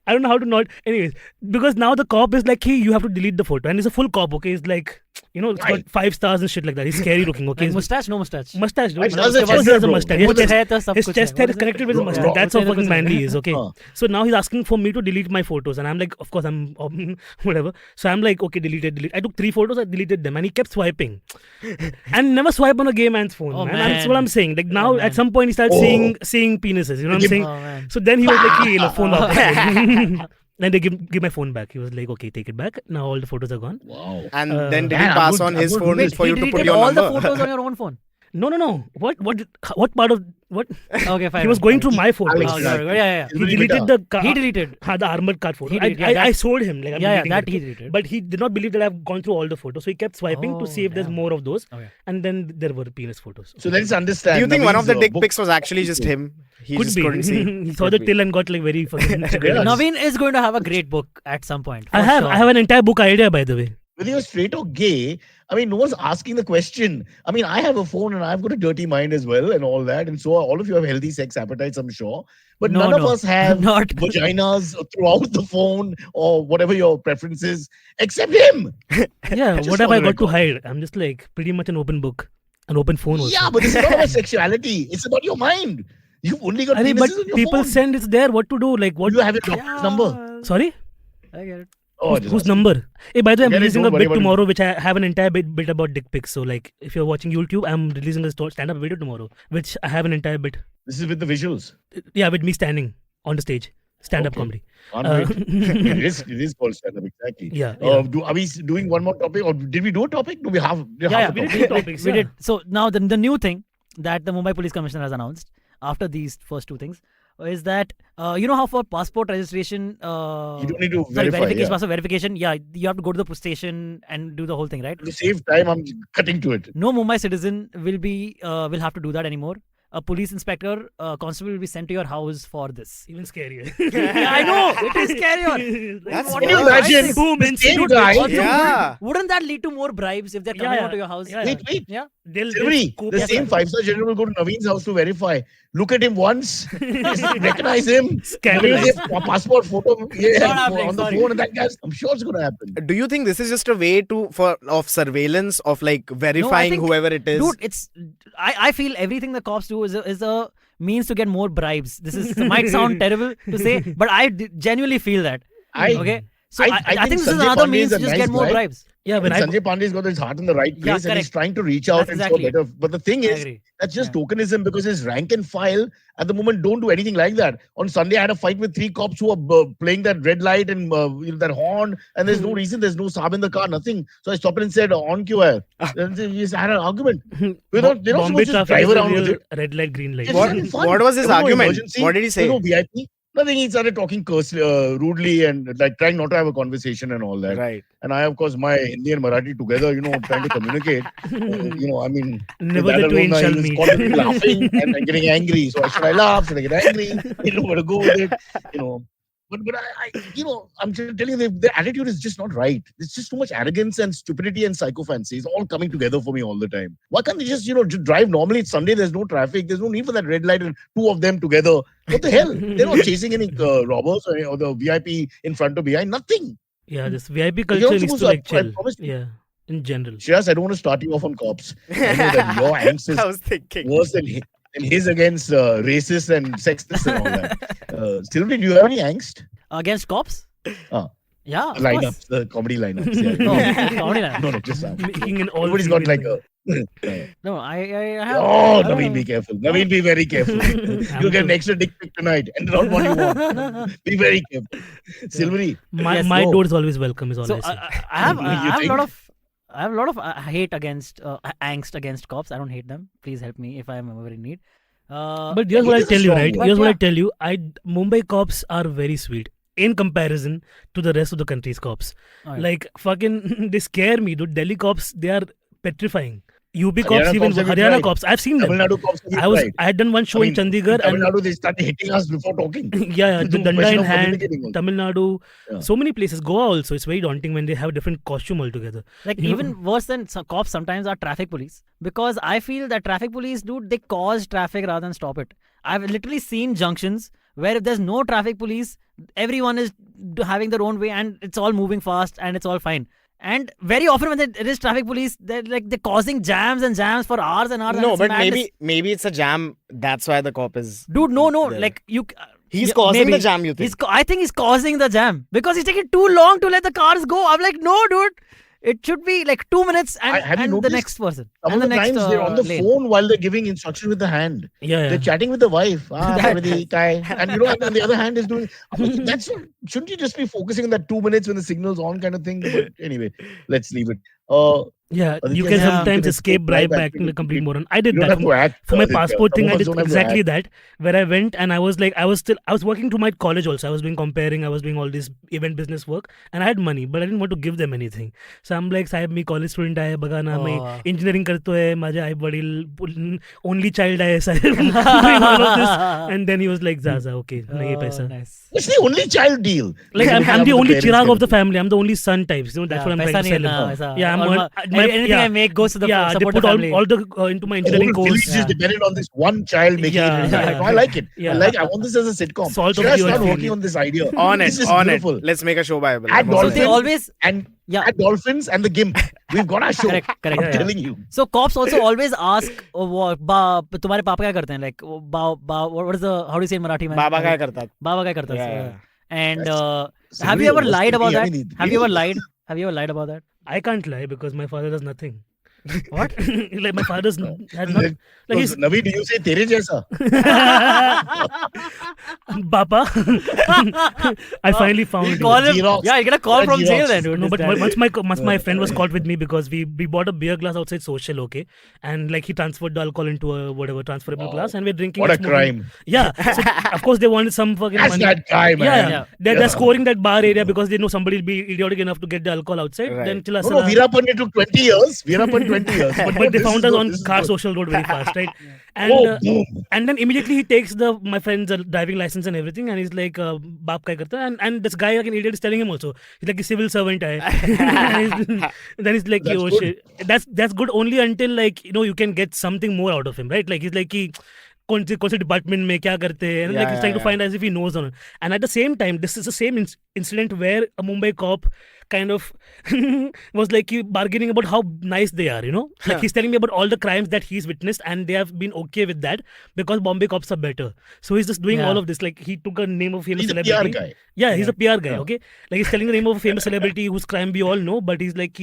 I don't know how to not. Anyways, because now the cop is like, hey, you have to delete the photo, and it's a full cop, okay. It's like, it's got Right. 5 stars and shit like that. He's scary looking, okay. Like He's- mustache, no mustache. Mustache, dude. Why does Of it course chest he has a hair, bro? mustache. Kuch hai to sab His kuch chest hai. hair What is connected with his Bro, mustache. bro. That's how Kuch hai to fucking kuch hai. manly he is, okay. Huh. So now he's asking for me to delete my photos, and I'm like, of course, I'm whatever. So I'm like, okay, delete. I took 3 photos, I deleted them, and he kept swiping, and never swipe on a gay man's phone. Oh, man. That's what man. I'm saying. Like now, Oh, at man. some point, he starts Oh. seeing penises. You know what I'm Gimp. saying? Oh, man. So then he was like, hey, phone back. Then they give my phone back. He was like, okay, take it back. Now all the photos are gone. Wow. And Uh, then did man, he I'm pass good- on I'm his good phone with for He you to put deleted your all number? the photos on your own phone. No. What part of what? Okay, fine. He was going through my photos. Alex, Oh, yeah. sorry. Yeah. He deleted the car. He deleted. The armored car photo. He did, yeah, I that- showed him. Like, I'm Yeah, deleting that it, he okay? deleted. But he did not believe that I've gone through all the photos. So he kept swiping to Oh, see if there's damn. more of those. Okay. And then there were penis photos. So let's understand. Do you think one of the Navin's, dick book- pics was actually just him? He Could just be. couldn't see. He saw the Could be. till and got like very fucking. Yeah. Navin is going to have a great book at some point. I for have sure. I have an entire book idea, by the way. Whether you're straight or gay, I mean, no one's asking the question. I mean, I have a phone and I've got a dirty mind as well and all that. And so all of you have healthy sex appetites, I'm sure. But No, none of no. us have Not- vaginas throughout the phone or whatever your preference is, except him. Yeah, Just what have for I the got to record. hide? I'm just like pretty much an open book, an open phone also. Yeah, but it's not about sexuality. It's about your mind. You've only got Arey, penises but on your people phone. send it's there. What to do? Like what? You have your doctor's number. Sorry, I get it. Oh, whose, just whose asking. number? Hey, by the way, I'm Get it, releasing don't a worry bit about it. tomorrow, which I have an entire bit about dick pics. So like, if you're watching YouTube, I'm releasing a stand-up video tomorrow, which I have an entire bit. This is with the visuals. Yeah, with me standing on the stage, stand-up Okay. comedy. Can't Uh, wait. it is called stand-up, exactly. Yeah. Are we doing one more topic or did we do a topic? Do we have Yeah, a we did topic? two topics. We yeah. did. So now the new thing that the Mumbai Police Commissioner has announced after these first 2 things, is that you know how for passport registration, You don't need to sorry, verify. verification, Yeah. passport verification, yeah, you have to go to the station and do the whole thing, right? To save time, I'm cutting to it. No Mumbai citizen will have to do that anymore. A police inspector, constable will be sent to your house for this. Even scarier. Yeah, I know it is scary. That's What Can do you you imagine guys- Boom, the and same shoot guy? Also, Yeah. wouldn't that lead to more bribes if they're coming Yeah, out to your house? yeah. Wait. Yeah. They'll Silverie, scoop the us same up. 5-star general will go to Navin's house to verify. Look at him once, just recognize him, Scandalize. reveal his passport photo happening, on the sorry. phone, and that guy's. I'm sure it's going to happen. Do you think this is just a way of surveillance of like verifying think- whoever it is? Dude, it's I feel everything the cops do is a means to get more bribes. This is might sound terrible to say, but I genuinely feel that. Okay, so I I think this is Sanjay another Pandey means is to a just nice get more guy. bribes. Yeah, when And I Sanjay Pandey's got his heart in the right Yeah, place and he's correct. trying to reach out That's and exactly show better. But the thing I is, agree. that's just Yeah. tokenism because his rank and file at the moment don't do anything like that. On Sunday, I had a fight with 3 cops who are playing that red light and that horn, and there's no reason, there's no Saab in the car, nothing. So I stopped and said, on kyun hai? And they just had an argument. They're not Bombay supposed to just traffic drive is a around with real it. red light, green light. Just What- having fun. what was his There no argument? emergency. What did he say? There no VIP. Nothing. He started talking rudely and like trying not to have a conversation and all that. Right. And I, of course, my Hindi and Marathi together, trying to communicate. I mean, Never with the that twain alone, shall he was meet. constantly laughing and getting angry. So should I laugh? Should I get angry? You know where to go with it. But I'm just telling you, the attitude is just not right. It's just too much arrogance and stupidity and psychophancy. It's all coming together for me all the time. Why can't they just, just drive normally? It's Sunday. There's no traffic. There's no need for that red light and 2 of them together. What the hell? They're not chasing any robbers or the VIP in front or behind. Nothing. Yeah, this VIP You're culture not needs supposed to like I chill. promise you. Yeah, in general. Shreyas, I don't want to start you off on cops. I know that your angst is I was thinking. worse than his against racists and sexists and all that. Silverie, do you have any angst? Against cops? Ah. Yeah, of Lineups, course. the comedy lineups. Yeah. No, comedy line. No, just Making an all everybody's got like female a. No, I have. Oh, I don't Naveen, know. be careful. Naveen, be very careful. You'll get an extra dick pic tonight, and not what you want. Be very careful. Silverie, My Yes, my no. door is always welcome. Is all So I say. I have You I have a think? lot of hate against angst against cops. I don't hate them. Please help me if I am ever in need. But here's what hate I'll is a tell you, strong right? word. Here's what Yeah. I tell you. Mumbai cops are very sweet in comparison to the rest of the country's cops. Oh, yeah. Like fucking, they scare me, dude. Delhi cops, they are petrifying. UP Haryana cops, even cops have been Haryana tried. cops. I've seen them. Tamil Nadu cops. I had done one show in Chandigarh Tamil and Nadu, they started hitting us before talking. yeah, the No danda question in of hand. communicating also. Tamil Nadu, Yeah. so many places. Goa also, it's very daunting when they have different costume altogether. Like You know? even worse than some cops sometimes are traffic police, because I feel that traffic police, dude, they cause traffic rather than stop it. I've literally seen junctions where if there's no traffic police, everyone is having their own way and it's all moving fast and it's all fine. And very often when there is traffic police, they're causing jams and jams for hours and hours. and No, it's but madness. maybe it's a jam. That's why the cop is. Dude, no, there. like you. He's yeah, causing maybe. the jam. You think? I think he's causing the jam because he's taking too long to let the cars go. I'm like, no, dude. It should be like 2 minutes Have you and the noticed next person. Some and of the the next times they're on the lane. phone while they're giving instructions with the hand. Yeah, They're chatting with the wife. Parvati, Kai. And and the other hand is doing. That's shouldn't you just be focusing on that 2 minutes when the signal's on kind of thing? But anyway, let's leave it. yeah. You Aditya, can yeah, sometimes you can escape bribe bribe acting acting. a complete moron. I did You don't that have to act. for my Aditya. passport Some thing. of I us did don't have to exactly act. that. Where I went and I was working to my college also. I was doing comparing. I was doing all this event business work, and I had money, but I didn't want to give them anything. So I'm like, "Sahib, me college student आहे बघा ना, मैं Oh. engineering करतोय. माझे आई वडील only child आहे साहेब." Doing all of this, and then he was like, "जा okay, नहीं है पैसा." Nice. What's the only child deal? Like I'm looking the after only parents chirag kind of the family. I'm the only son types. That's what I'm पैसा trying to नहीं sell है, him. ऐसा. Yeah, I'm All on- anything yeah. I make goes to the Yeah, they support put the family. all the into my engineering Whole village course. is dependent on this one child making Yeah. it. Yeah. No, I like it. Yeah. I want this as a sitcom. Salt of Should I the start earth. working on this idea? On This it, is on beautiful. it. Let's make a show Bible. Add So dolphins they always and yeah. add dolphins and the gimp. We've got our show. Correct. I'm Yeah. telling you. So cops also always ask, तुम्हारे पापा क्या करते हैं? Like, what is the how do you say in Marathi? Man? Baba काय करतात? Baba क्या करता है? Yeah. And That's have you ever really lied about overstepping. that? I mean, Have you ever really? lied? Have you ever lied about that? I can't lie because my father does nothing. What? Like my father's has not. Like So, he's Naveen, do you say tere jaisa? Bapa. I finally found Call him. Xerox. Yeah, you get a call from Xerox. jail then, dude. No, This but guy. once my friend was caught with me because we bought a beer glass outside social, okay, and like he transferred the alcohol into a whatever transferable glass, and we're drinking. What and a smoking. crime. Yeah, so of course they wanted some fucking That's money. that guy, man. Yeah. They're scoring that bar area because they know somebody will be idiotic enough to get the alcohol outside. Right. Then chila No, sala. Veerappan, it took 20 years. Veerappan, 20 years. But they this found is us good, on this is car good. social road very fast, right? And Oh, boom. and then immediately he takes my friend's driving license and everything, and he's like, "Baap kai karta hai?" And this guy like an idiot is telling him also. He's like a civil servant hai. Then he's like, That's "Oh good. shit, that's good only until like you can get something more out of him, right?" Like he's like कि कौन से department में क्या करते हैं, and like he's trying to find as if he knows or not. And at the same time, this is the same incident where a Mumbai cop kind of was like bargaining about how nice they are, like he's telling me about all the crimes that he's witnessed and they have been okay with that because Bombay cops are better. So he's just doing Yeah. all of this, like he took a name of a famous He's a celebrity. PR guy. Yeah, he's a PR guy. Yeah. Okay, like he's telling the name of a famous celebrity whose crime we all know, but he's like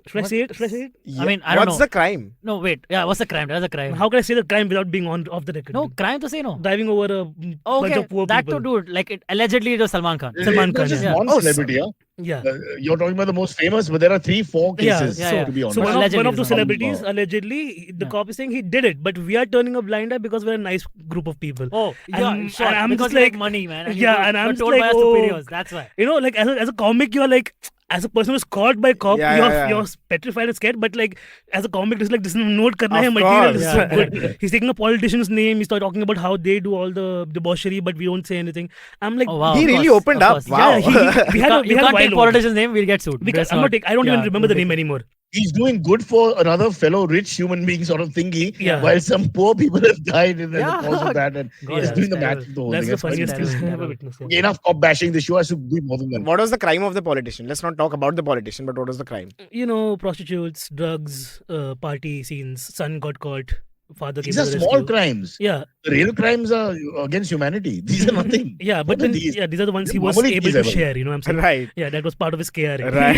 should I say it? Should I say it? I mean, I don't What's know. the crime? No, wait. Yeah, what's the crime? That's a crime. How can I say the crime without being off the record? No, crime to say no. Driving over a bunch Okay, of poor that people. to do. Like, allegedly it was Salman Khan. Salman Khan, Just yeah. one Oh, celebrity, huh? Yeah. You're talking about the most famous, but there are 3-4 cases, yeah. to be honest. So one Allegedly of those Salman celebrities, allegedly, the cop is saying he did it, but we are turning a blind eye because we're a nice group of people. Oh, yeah, And- sure. and I'm because just you like- make money, man. Yeah, and I'm you're just told like, by our oh. superiors. That's why. Like as a comic, you're like, as a person who's caught by cop, Yeah, you're petrified and scared. But like, as a comic, just like this note karna hai Of material course. is so good. He's taking a politician's name. He's talking about how they do all the debauchery, but we don't say anything. I'm like, Oh, wow. He of really course, opened of up. course. Wow. Yeah, we had a You can't while take over. politician's name, we'll get sued. Because That's I don't even yeah, remember the don't name take it. anymore. He's doing good for another fellow rich human being sort of thingy, Yeah. while some poor people have died in the Yeah. cause of that, and God, he's doing the that's math of the whole That's thing. the quite funniest thing terrible, I've ever terrible. witnessed. Okay, enough cop bashing. The show has to be more than that. What was the crime of the politician? Let's not talk about the politician, but what was the crime? Prostitutes, drugs, party scenes. Son got caught. Father came These to are the small rescue. crimes. Yeah, The real crimes are against humanity. These are nothing. yeah, but What are then these? these are the ones he was Normally able these to are- share. I'm saying. Right. Yeah, that was part of his KRA. Right.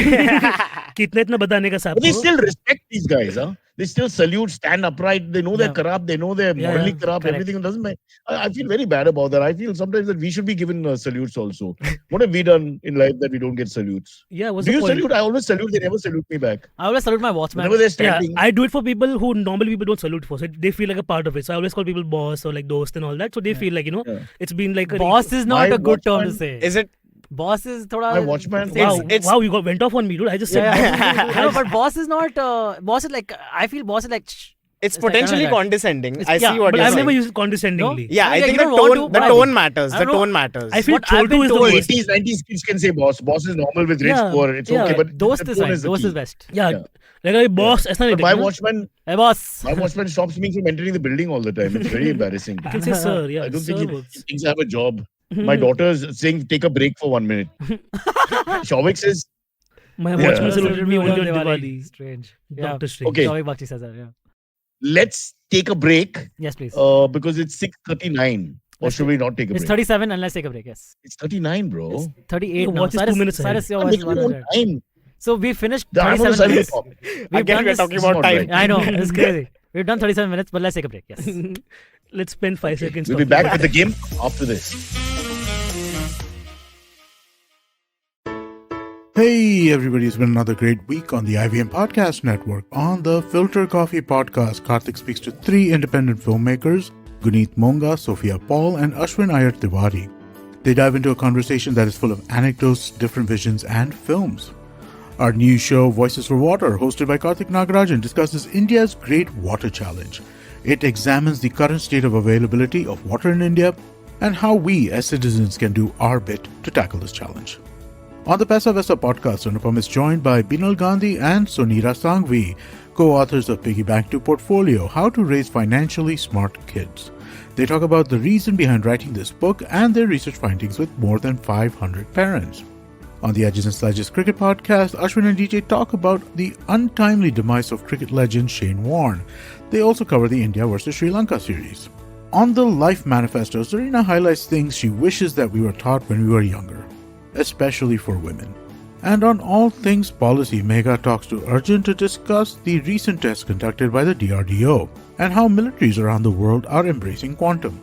कि इतना बताने का But they साथ still respect these guys, huh? They still salute, stand upright. They know they're Yeah. corrupt. They know they're Yeah, morally yeah, corrupt. correct. Everything doesn't matter. I feel very bad about that. I feel sometimes that we should be given salutes also. What have we done in life that we don't get salutes? Yeah, what's Do the you point? salute? I always salute. They never salute me back. I always salute my watchman. Whenever they're Yeah, standing. I do it for people who normally people don't salute for, so they feel like a part of it. So I always call people boss or like dost and all that. So they feel like Yeah. it's been like a Boss is not My a good term to watchman say. Is it? Boss is thoda. My watchman. Wow, it's- wow, you went off on me, dude. I just said Yeah. boss. No, but boss is not. Boss is like. I feel boss is like. It's It's like potentially kind of condescending. It's- I yeah, see what But you're I've saying. never used it condescendingly. Yeah, I Yeah, think you the don't want tone, to, the but tone matters. I The don't know. tone matters. I feel What I've Chotu been is the told- worst. 80s, 90s kids can say boss. Boss is normal with rich, Yeah, poor. It's yeah. okay. But Dost the is tone fine. the Dost key. is best. Yeah, Yeah. like a boss. ऐसा नहीं But my देखना. watchman, Hey, boss. my watchman stops me from entering the building all the time. It's very embarrassing. You can say sir. Yeah, I don't sir think he works. thinks I have a job. My daughter's saying, take a break for 1 minute. Shavik says, My Yeah. watchman saluted me only on Diwali. Strange. Yeah. Doctor Strange. Okay. Shavik Bakshi says that. Yeah. let's take a break Yes, please. because it's 6:39. Or should we not take a It's break? 37 and let's take a break. Yes. It's 39, bro. It's 38 Your now. watch is 2 Cyrus, minutes ahead. Cyrus, your I'm watch is making my own 100. time. So we finished I'm on the 37 side of the minutes. top. We've Again, done we're this- talking This is about not time. right. I know. It's crazy. We've done 37 minutes, but let's take a break. Yes. Let's spend 5 seconds. We'll be talking. back with the GIMP after this. Hey everybody, it's been another great week on the IVM Podcast Network. On the Filter Coffee Podcast, Karthik speaks to 3 independent filmmakers, Guneet Monga, Sophia Paul, and Ashwin Iyer Tiwari. They dive into a conversation that is full of anecdotes, different visions, and films. Our new show, Voices for Water, hosted by Karthik Nagarajan, discusses India's Great Water Challenge. It examines the current state of availability of water in India and how we as citizens can do our bit to tackle this challenge. On the Pesa Vesa podcast, Anupam is joined by Binal Gandhi and Sonira Sangvi, co-authors of Piggy Bank to Portfolio, How to Raise Financially Smart Kids. They talk about the reason behind writing this book and their research findings with more than 500 parents. On the Edges and Sledges Cricket podcast, Ashwin and DJ talk about the untimely demise of cricket legend Shane Warne. They also cover the India vs Sri Lanka series. On the Life Manifesto, Zarina highlights things she wishes that we were taught when we were younger, especially for women. And on All Things Policy, Megha talks to Arjun to discuss the recent tests conducted by the DRDO and how militaries around the world are embracing quantum.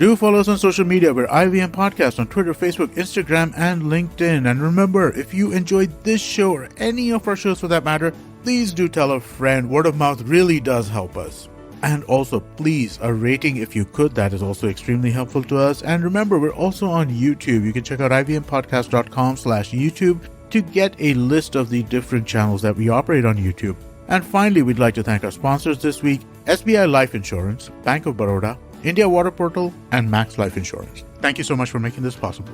Do follow us on social media. We're IVM Podcast on Twitter, Facebook, Instagram, and LinkedIn. And remember, if you enjoyed this show or any of our shows for that matter, please do tell a friend. Word of mouth really does help us. And also, please, a rating if you could. That is also extremely helpful to us. And remember, we're also on YouTube. You can check out ivmpodcast.com/YouTube to get a list of the different channels that we operate on YouTube. And finally, we'd like to thank our sponsors this week, SBI Life Insurance, Bank of Baroda, India Water Portal, and Max Life Insurance. Thank you so much for making this possible.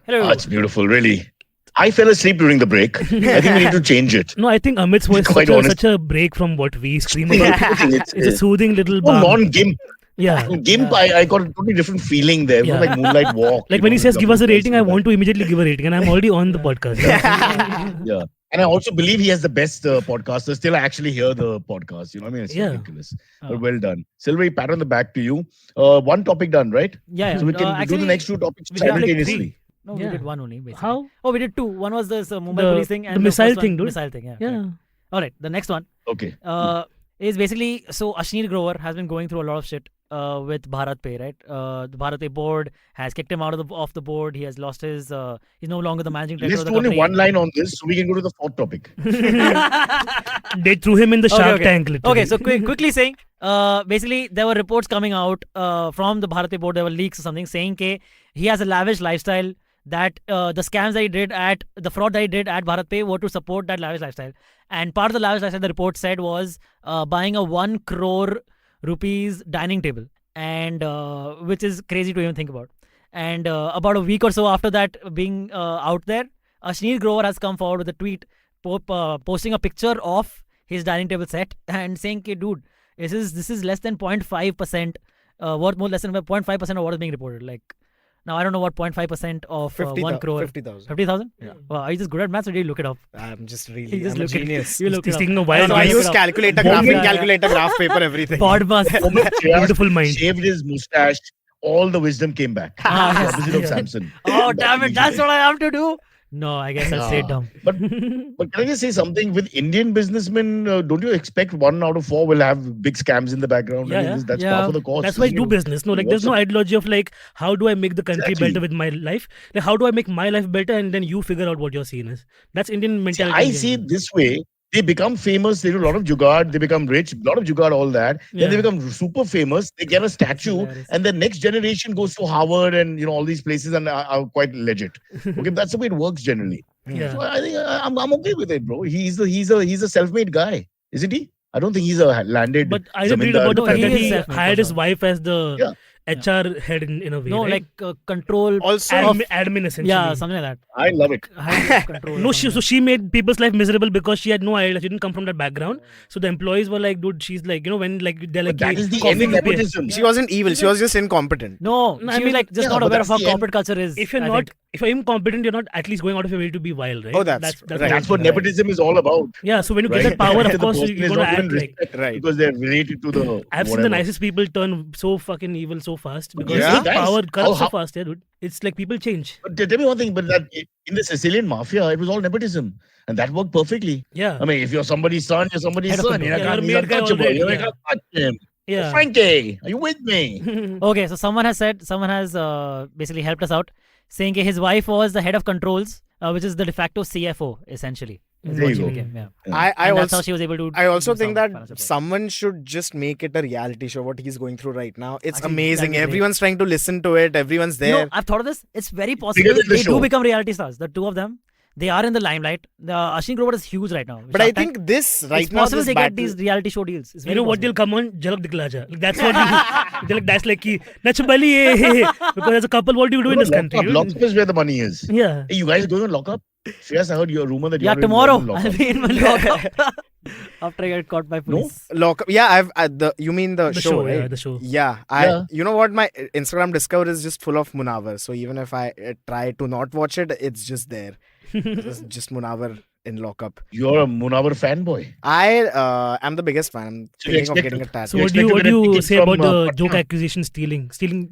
Hello. That's beautiful, really. I fell asleep during the break. I think we need to change it. No, I think Amit's voice Quite is honest. such a break from what we scream about. It's a soothing little Oh, balm. non-gimp. Yeah. Gimp, I got a totally different feeling there. It was Yeah. like Moonlight Walk. Like when he says give us a rating, I want to immediately give a rating, and I'm already on the podcast. Yeah. And I also believe he has the best podcasters. Still, I actually hear the podcast. You know what I mean? It's Yeah. ridiculous. But well done. Silverie, pat on the back to you. One topic done, right? Yeah. So we can do actually, the next two topics we did like simultaneously. No, we Yeah. did one only. Basically. How? Oh, we did two. One was this Mumbai The- police thing and the missile first one, thing, dude. Missile thing, yeah. Yeah. correct. All right, the next one Okay. is basically, so Ashnir Grover has been going through a lot of shit with Bharat Pay, right? The Bharat Pay board has kicked him out of the board. He has lost his, he's no longer the managing director Let's of the do only company. one line on this so we can go to the fourth topic. They threw him in the Shark okay. Tank. Literally. Okay, so quickly saying, basically there were reports coming out from the Bharat Pay board, there were leaks or something saying that he has a lavish lifestyle, that the scams that he did the fraud that he did at Bharat Pay were to support that lavish lifestyle. And part of the lavish lifestyle the report said was buying a 1 crore rupees dining table, and which is crazy to even think about. And about a week or so after that being out there, Ashnir Grover has come forward with a tweet posting a picture of his dining table set and saying, "Okay, dude, this is less than 0.5%, worth more less than 0.5% of what is being reported." Like, now I don't know what 0.5% of 1 crore. 50,000. 50,000? Yeah. Well, are you just good at maths or do you look it up? I'm just You really, just I'm a look it- genius. You look He's it up. taking a while. So I look use it up. calculator, Yeah, graphing yeah. calculator, graph paper, everything. Podmas. Beautiful mind. Shaved his mustache. All the wisdom came back. Ah, The yes. opposite of Yeah. Samson. Oh, damn it. That's what I have to do. No, I guess I'll stay Ah. dumb. But can I just say something? With Indian businessmen, don't you expect 1 out of 4 will have big scams in the background? Yeah, yeah. That's Yeah. part of the course. That's why I isn't do it? business. No, like there's What's no ideology of like how do I make the country Exactly. better with my life? Like how do I make my life better, and then you figure out what your scene is. That's Indian See, mentality. I in see general. it this way. They become famous, they do a lot of jugaad, they become rich, a lot of jugaad, all that. Then they Yeah. become super famous, they get a statue, hilarious. and the next generation goes to Harvard and all these places and are quite legit. Okay, that's the way it works generally. Yeah. So I think I'm okay with it, bro. He's a self-made guy, isn't he? I don't think he's a landed. But I did read zamindar. about the No, fact he that is he self-made hired for his sure. wife as the Yeah. HR head in a way. No, right? like control. Also, admin essentially. Yeah, something like that. I love it. High control. No, or she, something so she made people's life miserable because she had no idea. She didn't come from that background. So the employees were like, dude, she's like, when like they're like, But that is the coffee end of you pay. nepotism. she wasn't evil. She was just incompetent. No, No, I she was mean, like just yeah, not but aware of that's how the end. corporate culture is. If you're I not, think. if you're incompetent, you're not at least going out of your way to be wild, right? Oh, that's right. That's what Right. nepotism is all about. Yeah. So when you Right? get that power, The of course, person you're is gonna not given act like. respect Right. because they're related to the. I've seen the whatever. nicest people turn so fucking evil so fast because Yeah? the power corrupts so How- fast, yeah, dude. It's like people change. But tell me one thing, but that in the Sicilian mafia, it was all nepotism, and that worked perfectly. Yeah. I mean, if you're somebody's son, you're somebody's Head of son. control. You're Yeah, not, you're he's a made guy untouchable. already, You're yeah. not touch him. Yeah. Frankie, are you with me? Okay, so someone has basically helped us out, saying that his wife was the head of controls, which is the de facto CFO essentially. Is There what you she go. became, yeah. I And that's how also she was able to. I also do think some that financial work. someone should just make it a reality show. What he's going through right now, it's Actually, amazing. that'd be great. Everyone's trying to listen to it. Everyone's You there. know, I've thought of this. It's very bigger possible than the they do show. become reality stars. The two of them, they are in the limelight. Ashwini Grover is huge right now. but I Shark Tank. think this right it's now, possible this they battle, get these reality show deals. It's You very know what? possible. They'll come on Jalak Dikla Ja. Like, that's what they're like. That's like ki, Nach Bali hai. Because as a couple, what do you do in this country? Lockup is where the money is. Yeah. Hey, you guys going on lockup? Shreyas, I heard your rumor that Yeah, you're tomorrow in I'll lockup. be in my lockup after I get caught by police. lock. Yeah, you mean the, The show, show, right? yeah, the show. Yeah, Yeah. you know what? My Instagram Discover is just full of Munawar. So even if I try to not watch it, it's just there. It's just Munawar in lockup. You're a Munawar fanboy. I am the biggest fan. I'm So you thinking of expect getting a to- tattoo. So You what do you expect to get a ticket say from, about the Patna? joke accusation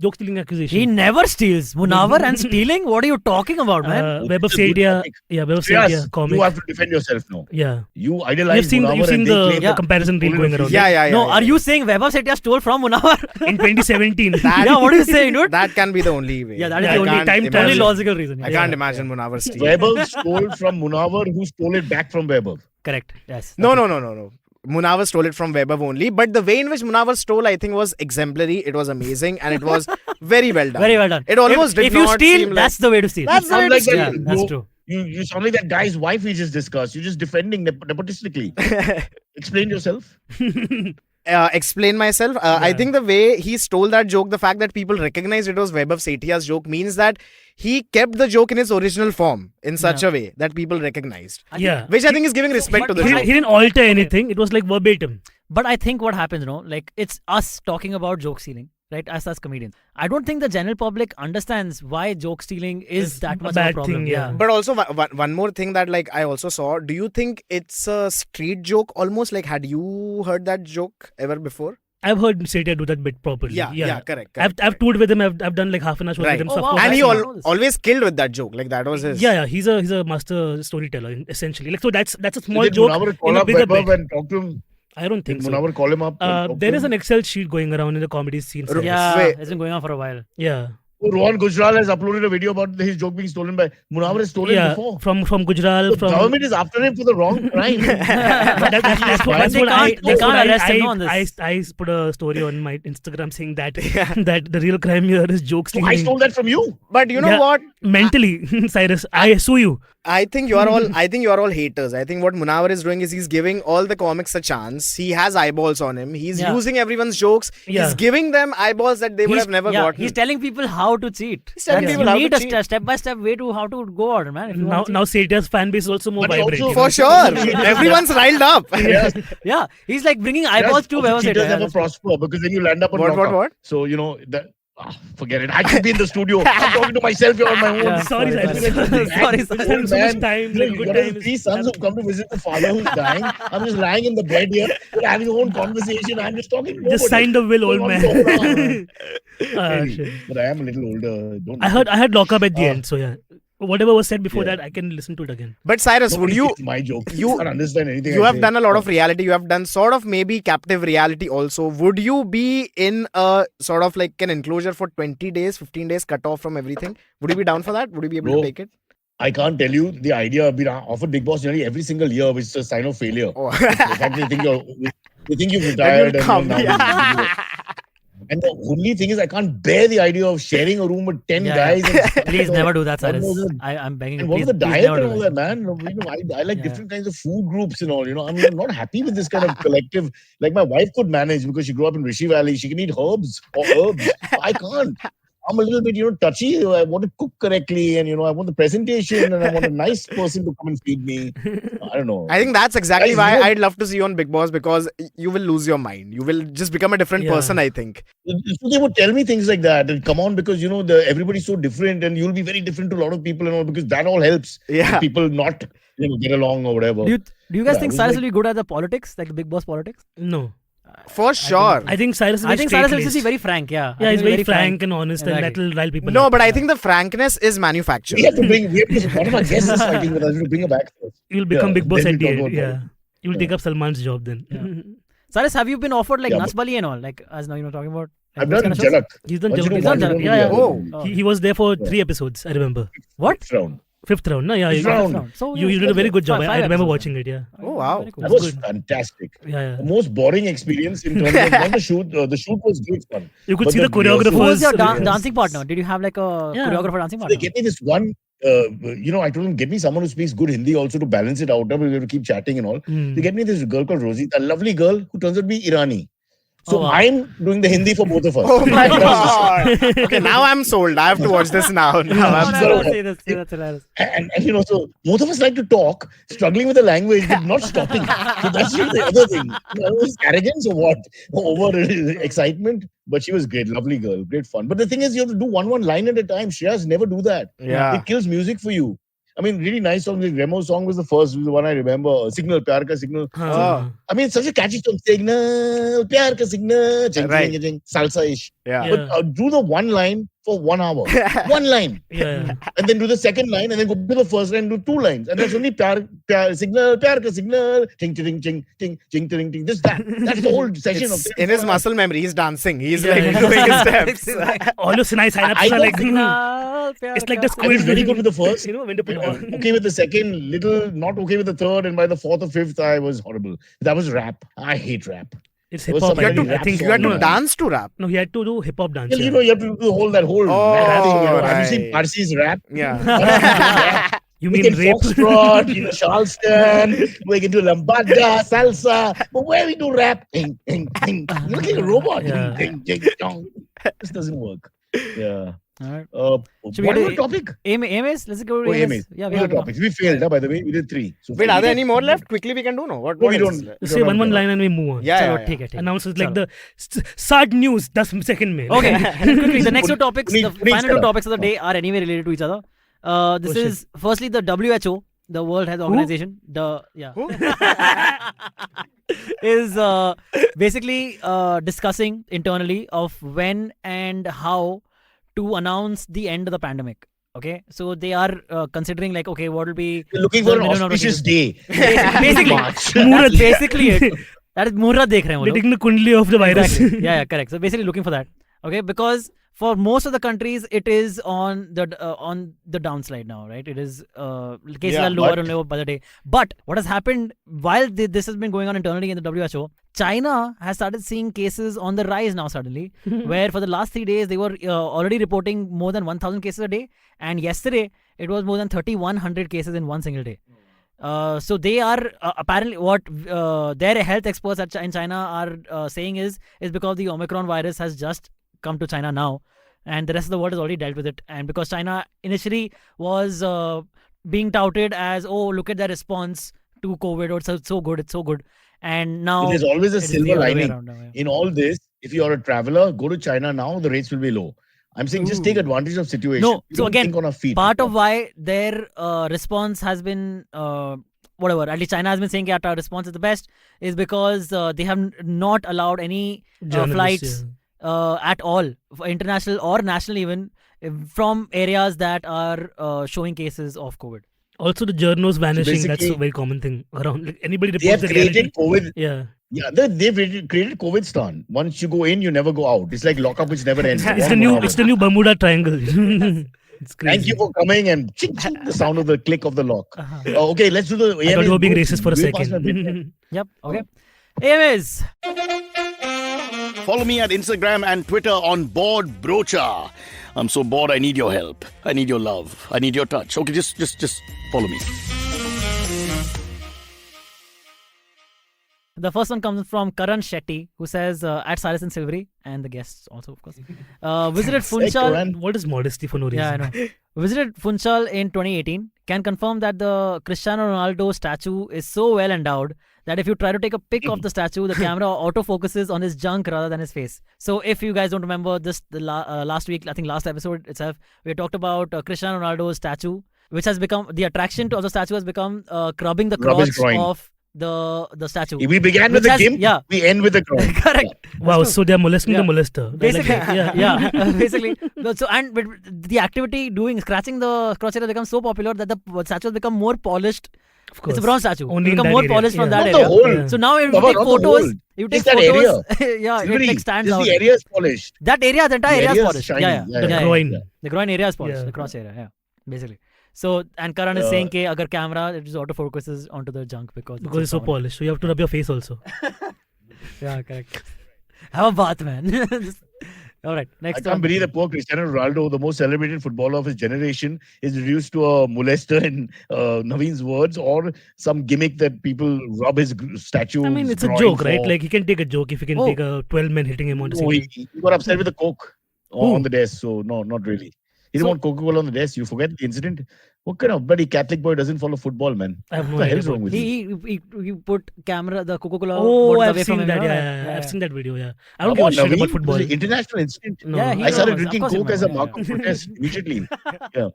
joke stealing accusation? He never steals. Munawar and stealing? What are you talking about, man? Web of It's a good Sadia, topic. yeah, Web of Shreyas, Sadia comic. you have to defend yourself now. Yeah, You idolize you've seen Munawar and they the claim that comparison reel stolen going a around. few- Yeah. No, are you saying Web of Setia stole from Munawar? In 2017. That- Yeah, what are you saying, dude? That can be the only way. Yeah, that is Yeah, the only I can't only imagine. logical reason. I Yeah. can't imagine Munawar stealing. Weber stole from Munawar, who stole it back from Weber. Correct. Yes. No. Munawar stole it from Weber only, but the way in which Munawar stole, I think, was exemplary. It was amazing, and it was very well done. Very well done. It almost if did you not steal, seem like- that's the way to steal. That's the way Sound to like steal. yeah, that, that's you- true. You sound like that guy's wife we just discussed. You're just defending nepotistically. Explain yourself. Explain myself. I think the way he stole that joke, the fact that people recognized it was Web of Setia's joke, means that he kept the joke in its original form in such a way that people recognized. Yeah. Which I think is giving respect to the He joke. didn't alter anything. It was like verbatim. But I think what happens, like it's us talking about joke stealing, right? Us as comedians. I don't think the general public understands why joke stealing is that a much of bad a problem. thing, yeah. But also one more thing that like I also saw. Do you think it's a street joke almost? Like, had you heard that joke ever before? I've heard Sadia do that bit properly. Yeah, correct. I've toured with him. I've done like half an hour show Right. with him. Oh, so of wow. course And I- he I know this. always killed with that joke. Like that was his. yeah, he's a master storyteller essentially. Like so that's a small Did joke Munawar call in a up bigger Weber bit. and talk to him? I don't Did think so. Munawar call him up? and talk to There is him? an Excel sheet going around in the comedy scene. Ru- Yeah, Wait. it's been going on for a while. Yeah. Oh, Rohan Gujral has uploaded a video about his joke being stolen by Munawar has stolen Yeah. before. From Gujarat. The From government is after him for the wrong crime. that's But what they I. can't That's what arrest him on this. I put a story on my Instagram saying that that the real crime here is jokes. So I stole that from you. But you know Yeah. what? Mentally, Cyrus, I sue you. I think you are all haters. I think what Munawar is doing is he's giving all the comics a chance. He has eyeballs on him. He's Yeah. using everyone's jokes. Yeah. He's giving them eyeballs that they would have never gotten. He's telling people how to cheat. He's telling That's- people you how need to a cheat. step-by-step way to how to go on, man. If you Now want to cheat. Sadia's fan base is also more But he vibrant. also- you know? For sure. Everyone's riled up. Yes. Yeah, he's like bringing eyeballs to Also, Weber cheaters Setia. never prosper because then you land up on What? lockup. So that. Forget it. I should be in the studio. I'm talking to myself here on my own. Yeah. Sorry, Sorry, Cyrus. sorry. Sorry, We sorry. spent so much Man, time. you know, Like, you good got time. three sons who've come to visit the father who's dying. I'm just lying in the bed here. We're having our own conversation. I'm just talking. to Just nobody. signed the will, old Going on man. so long. Ah, shit. But I am a little older. Don't I had lock up at the Oh. end, so yeah. Whatever was said before Yeah. that, I can listen to it again. But Cyrus, would Nobody you? gets my joke. you- You can't understand anything. You I have say. done a lot of reality. You have done sort of maybe captive reality also. Would you be in a sort of like an enclosure for 20 days, 15 days, cut off from everything? Would you be down for that? Would you be able Bro, to take it? I can't tell you the idea of being offered Big Boss nearly every single year, which is a sign of failure. Oh. The fact they think you've Then retired. you'll come. And, and the only thing is, I can't bear the idea of sharing a room with 10 Yeah, guys. And, Please never do that, What Cyrus. was it? I'm begging you. And what Please, was the please diet never and do all that. that, man? I like Yeah. different kinds of food groups and all. I'm not happy with this kind of collective. Like my wife could manage because she grew up in Rishi Valley. She can eat herbs or herbs. I can't. I'm a little bit, touchy. I want to cook correctly, and I want the presentation, and I want a nice person to come and feed me. I don't know. I think that's exactly Guys, why you know- I'd love to see you on Big Boss, because you will lose your mind. You will just become a different Yeah. person, I think. So they would tell me things like that, and come on, because everybody's so different, and you'll be very different to a lot of people, and all, because that all helps. Yeah. People not get along or whatever. Do you guys Yeah, think it was Cyrus like- will be good at the politics, like the Big Boss politics? No. For sure. I think Cyrus is I think very Cyrus will just be straight-laced. very frank. Yeah. I Yeah, think he's he'll be very frank and honest, and Exactly. that'll rile people No, up. but I think the frankness is manufactured. We have to bring one of our guests is fighting with us. We bring her back first. You'll become Yeah, Big Boss then at we'll the talk end. about Yeah. You'll Yeah. take up Salman's job then. Cyrus, have you been offered like Yeah, Nasbali and all? Like as now talking about. Like, I've those done kind of shows? Jalak. He's done Once you Jalak. know He's one, done you Jalak. don't Yeah, do the yeah. other. He was there for Yeah. 3 episodes, I remember. What? Fifth round. 5th round, no? Yeah, Fifth you, round. So you yeah, did a very good job. five I remember episodes. watching it, yeah. Oh, wow. Very cool. That It's was good. fantastic. Yeah, The yeah. most boring experience in terms of not the shoot. The shoot was great fun. You could But see the the rehearsal- choreographers. Who was your Yes. dancing partner? Did you have like a Yeah. choreographer dancing They partner? get me this one. I told them, get me someone who speaks good Hindi also to balance it out. We have to keep chatting and all. Hmm. They get me this girl called Rosie, a lovely girl who turns out to be Irani. So Oh, wow. I'm doing the Hindi for both of us. Oh my god. Okay, now I'm sold. I have to watch this now. Now I'm No, sold. no, say this. That's hilarious. And so both of us like to talk, struggling with the language, but not stopping. So that's really the other thing. It was arrogance or what? Over excitement. But she was great, lovely girl, great fun. But the thing is, you have to do one line at a time. Shreyas never do that. Yeah. It kills music for you. I mean, really nice song. The Remo song was the first, the one I remember. Signal, Pyar Ka Signal. Huh. I mean, it's such a catchy song. Signal, Pyar Ka Signal. Jing, Right. jing, jing, salsa-ish. Yeah. But do the one line for 1 hour. One line. Yeah. And then do the second line, and then go to the first line, do 2 lines. And that's only pyar signal, pyar ka signal, ting, ting, ting, ting, ting, ting, ting. Just that. That's the whole session It's of in his muscle memory. He's dancing. He's Yeah, like yeah. doing his steps. All those nice synapses I are like, don't it's like the I squid. was very good with the first. You know, when to put on. Okay with the second, little not okay with the third, and by the fourth or fifth, I was horrible. That was rap. I hate rap. It's There hip was hop. some I very think. I rap think You had to song. dance to rap. No, he had to do hip hop dance. Well, yeah. you know, you have to do that whole Oh, rap thing. Have you right. seen Parsi's rap? Yeah. You We mean can rape? foxtrot, Charleston, we can do lambada, salsa, but where we do rap, ding, ding, ding. You look like a robot. Yeah. Ding, ding, ding, dong. This doesn't work. Yeah. Alright. Should we What do was the topic? AMAs? Let's go to Oh, AMAs. AMAs. Yeah, What were the topics? We failed, by the way. We did 3. So Wait, far are we there did- any more left? Quickly, we can do no. What? No, What we else don't. is left? Just say one line and we move on. Yeah, Chalo, yeah, ठीक yeah. है, ठीक है. Announce it like the sad news. 10 second mail. Okay, quickly, the next two topics, the Putting final two setup. topics of the day are anyway related to each other. This Oh, shit. is firstly the WHO, the World Health Organization. Is basically discussing internally of when and how to announce the end of the pandemic. Okay, so they are considering like, okay, what will be We're looking for an minimum number of auspicious cases. day. Basically, March. that's basically it. That is Murat dekh rahe hain wo log. Letting the kundli of the virus. Exactly. Yeah, correct. So basically looking for that. Okay, because for most of the countries it is on the downslide now, right? It is cases Yeah, are lower but- and lower by the day. But what has happened while this has been going on internally in the WHO, China has started seeing cases on the rise now suddenly, where for the last 3 days they were already reporting more than 1,000 cases a day, and yesterday it was more than 3,100 cases in one single day. So they are apparently what their health experts in China are saying is because the Omicron virus has just come to China now, and the rest of the world has already dealt with it. And because China initially was being touted as, oh, look at their response to COVID, or it's so good, and now There's always a it is the silver other way lining. around now, yeah. In all this, if you are a traveler, go to China now, the rates will be low. I'm saying just take advantage of situation. No, You so don't again, think on our feet. Part of why their response has been whatever, at least China has been saying that our response is the best, is because they have not allowed any Journalists, flights at all, for international or national even, from areas that are showing cases of COVID. Also, the journos vanishing. That's a basically- very common thing around. Like, anybody they have reports the reality. created COVID. Yeah. Yeah, they've created COVID stan. Once you go in, you never go out. It's like lockup which never ends. It's the new Bermuda Triangle. It's crazy. Thank you for coming and ching, ching, the sound of the click of the lock. Okay, let's do the. I thought you were being racist for a Way past my second. bedtime. Yep. Okay. Anyways, Follow me at Instagram and Twitter on Bored Brocha. I'm so bored, I need your help. I need your love. I need your touch. Okay, just follow me. the first one comes from Karan Shetty, who says at Cyrus and Silverie, and the guests also, of course. Visited Funchal. Karan. What is modesty for no reason? Yeah, I know. Visited Funchal in 2018. Can confirm that the Cristiano Ronaldo statue is so well endowed that if you try to take a pic of the statue, the camera autofocuses on his junk rather than his face. So if you guys don't remember this, last week, I think last episode itself, we talked about Cristiano Ronaldo's statue, which has become, the attraction of the statue has become rubbing the Rub his crotch groin. of the statue. We began with Which the has- gimp. yeah. We end with the crown. Correct. Wow, so they're molesting the molester. They're Basically, like, yeah, basically. So and but the activity scratching the crotch area becomes so popular that the statue has become more polished. Of course. It's a bronze statue. Only in become that more area. polished from Yeah. that Not the area. whole. So now if you Baba, take not the photos, whole. you take Just that photos. area. Yeah, it Silverie, like stands just out. the area is polished. That area, the entire The area is area is polished. shiny. Yeah, Yeah, The yeah. groin. The groin area is polished. Yeah. The cross area. Yeah, basically. So and Karan is saying, "Ke agar camera it just autofocuses onto the junk because Because it's so common." polished. So you have to rub your face also. Yeah, correct. Have a bath, man. All right, I next can't one. believe that poor Cristiano Ronaldo, the most celebrated footballer of his generation, is reduced to a molester in Navin's words, or some gimmick that people rub his statue. I mean, it's a joke, right? Like, he can take a joke if he can Oh. take a 12 men hitting him on the Oh, same. he got upset with the Coke Who? on the desk. So, no, not really. He didn't So- want Coca-Cola on the desk. You forget the incident? What kind of bloody Catholic boy doesn't follow football, man? I have no What the idea hell's wrong about with you? He put camera, the Coca-Cola Oh, bottles I've away from seen him. that. you know Yeah, I've seen that video. Yeah, I don't Come give a on, shit about Naveen. football. It was an international incident. No. Yeah, he I started knows. Of drinking course he Coke as a knows, mark yeah. of protest immediately. Yeah.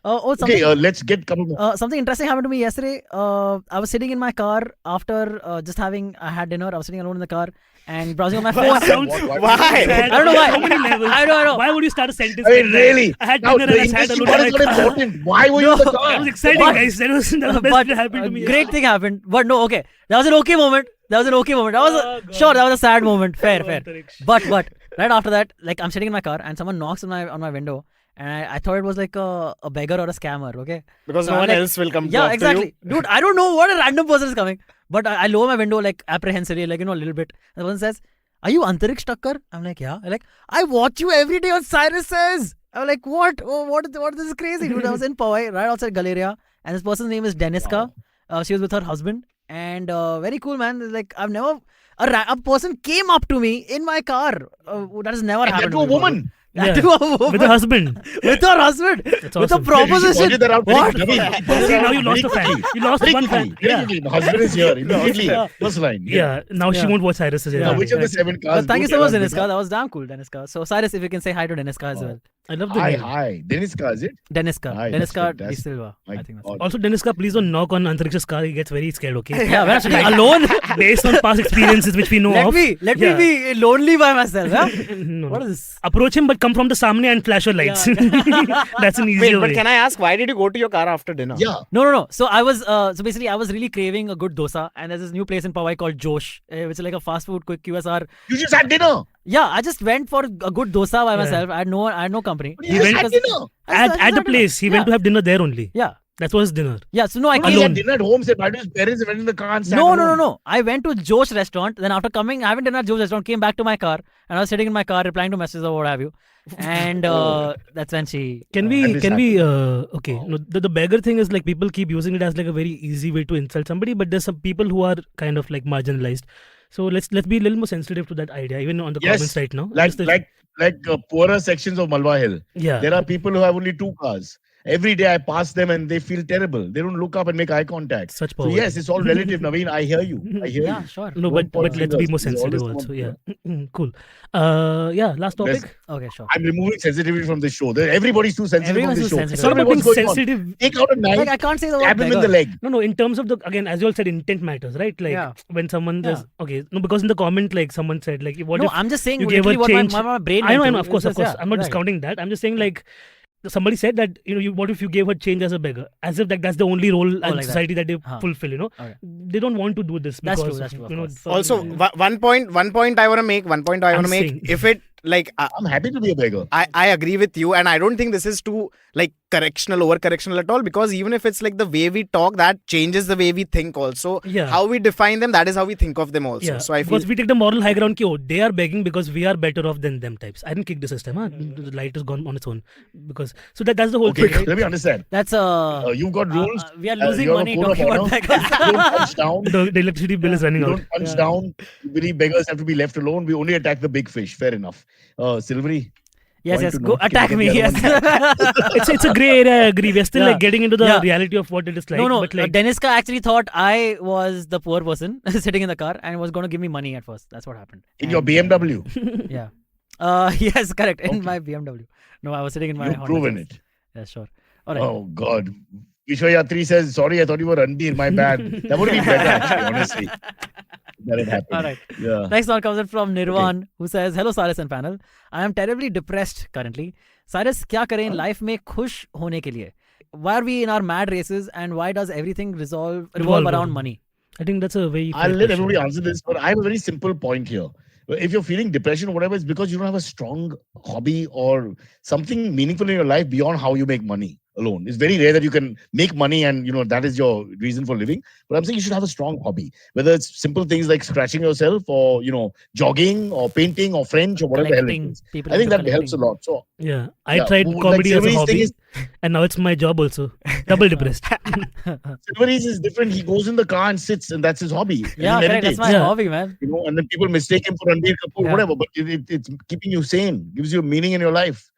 Something, let's get couple more. something interesting happened to me yesterday. I was sitting in my car after I had dinner. I was sitting alone in the car and browsing on my phone. Why? I don't know why. So many levels. I know. Why would you start a sentence? I mean, like that? really? I had Now, dinner the and I sat industry alone part in is my not car. important. Why were you in the That car? was exciting, But- guys. That was the best But that happened to me. great thing happened. But no, okay. That was an okay moment. That was God. that was a sad moment. Fair. Antariksh. But right after that, like I'm sitting in my car and someone knocks on my window, and I thought it was like a beggar or a scammer. Okay. Because So no I'm one like, else will come Yeah, talk exactly. Dude, I don't know what a random person is coming. But I lower my window like apprehensively, like, a little bit. And the person says, "Are you Antariksh Takkar?" I'm like, "Yeah." I'm like, "I watch you every day on Cyrus says." I'm like, "What? Oh, what? This is crazy, dude." I was in Powai, right outside Galleria. And this person's name is Deniska. She was with her husband. And very cool, man. Like, I've never... A person came up to me in my car. That has never And happened to a before. woman. That Yeah. to a woman. With a husband. With her husband. That's With a awesome. proposition. Pointed that out What? very quickly. See, now you lost a fan. You lost Very one quickly. fan. Very Yeah. quickly. The husband is here. Immediately. Yeah. First line. Yeah. Now she Yeah. won't watch Cyrus. Now, which of the 7 cars? But thank you do so much, tell us, Deniska. That was damn cool, Deniska. So, Cyrus, if you can say hi to Deniska as well. I love the Hi, name. hi. Deniska, is it? Deniska. Hi, that's Deniska fantastic. De Silva. My I think that's God. Also, Deniska, please don't knock on Antariksh's car. He gets very scared, okay? Yeah, we're actually alone. Based on past experiences which we know Let of. me Yeah. be lonely by myself. Huh? No, What no. is this? Approach him, but come from the samne and flash your lights. That's an Wait, easier but way. can I ask, why did you go to your car after dinner? Yeah. No. So I was basically I was really craving a good dosa, and there's this new place in Powai called Josh, which is like a fast food quick QSR. You just had dinner. Yeah, I just went for a good dosa by Yeah. myself. I had no company. You just had dinner. At the place, he went to have dinner there only. Yeah. That was dinner. Yeah, so no, I No, he came. had dinner at home. Said, why do his parents went in the car and sat No. alone? I went to Josh restaurant. Then after having dinner at Josh restaurant, came back to my car, and I was sitting in my car replying to messages or what have you. And that's when she. Can that is we okay, no, the beggar thing is like people keep using it as like a very easy way to insult somebody, but there's some people who are kind of like marginalized. So let's be a little more sensitive to that idea, even on the Yes, comments right now. Like Just the- poorer sections of Malwa Hill. yeah. There are people who have only 2 cars. Every day I pass them and they feel terrible. They don't look up and make eye contact. Such So poverty. yes, it's all relative, Naveen. I hear you. Yeah, sure. No, Don't but point let's be fingers. more There's always sensitive also. someone Yeah. Cool. Yeah. Last topic. Let's- Okay, sure. I'm removing sensitivity from the show. Everybody's too sensitive Everyone's on the too show. sensitive. It's not Tell me about being what's going on. sensitive. Take out a knife, Like I can't say the word stab him in the beggar. leg. No, in terms of again, as you all said, intent matters, right? Like Yeah. when someone Yeah. says, okay, no, because in the comment, like someone said, like, what No, if I'm just saying you gave her literally what change? my brain. I know, went to. of course. It's just, I'm not right. discounting that. I'm just saying, like, somebody said that, what if you gave her change as a beggar? As if that's the only role in like that. society that they Huh. fulfill, Okay. They don't want to do this That's because, true, that's true, of you know, course. for- Also, one point I want to make. I'm saying- If it like I'm happy to be a beggar. I agree with you, and I don't think this is too like over correctional at all, because even if it's like the way we talk, that changes the way we think also. Yeah. How we define them, that is how we think of them also. Yeah, So I feel because we take the moral high ground, they are begging because we are better off than them types. I didn't kick the system, huh? The light is gone on its own. That's the whole Okay, thing. let me understand. That's You've got rules. we are losing you're a money code of talking about honor. beggars. You don't punch down. The electricity bill is running You out. don't punch down. You believe beggars have to be left alone. We only attack the big fish. Fair enough. Silverie. Yes, Point yes. to Go not attack kill me. the Yes. It's a grey area, I agree. We're still Yeah. like getting into the Yeah. reality of what it is like. No. But like, Deniska actually thought I was the poor person sitting in the car and was going to give me money at first. That's what happened. In your And, BMW. Yeah. Yes, correct. In Okay. my BMW. No, I was sitting in my You've Honda proven Jazz. it. Yeah, sure. All right. Oh, God. Vishwayatri says, sorry, I thought you were Ranbir. My bad. That would have been better, actually, honestly. That had happened. All right. Yeah. Next one comes in from Nirvan, who says, "Hello Cyrus and panel. I am terribly depressed currently. Cyrus, क्या करें in life में खुश होने के लिए? Why are we in our mad races and why does everything revolve Revolve around around. money?" I think that's a very. I'll fair let question. everybody answer this, but I have a very simple point here. If you're feeling depression or whatever, it's because you don't have a strong hobby or something meaningful in your life beyond how you make money alone. It's very rare that you can make money and that is your reason for living. But I'm saying you should have a strong hobby, whether it's simple things like scratching yourself or jogging or painting or French or whatever the hell it Collecting. is. People I think into that helps a collecting. lot. So Yeah, I Yeah, tried like comedy as a Silverie's thing hobby, is- and now it's my job also. Double depressed. Silverie's is different. He goes in the car and sits, and that's his hobby. And Yeah, he correct. That's meditates. my Yeah. hobby, man. And then people mistake him for Ranbir Kapoor, Yeah. whatever. But it's keeping you sane, gives you meaning in your life.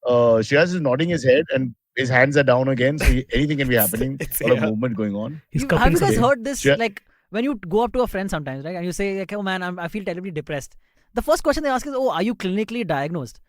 Shreyas is nodding his head and his hands are down again, so anything can be happening. A lot of movement going on. He's Have cupping you guys something. heard this? Yeah. Like when you go up to a friend sometimes, right, and you say, like, "Oh man, I feel terribly depressed." The first question they ask is, "Oh, are you clinically diagnosed?"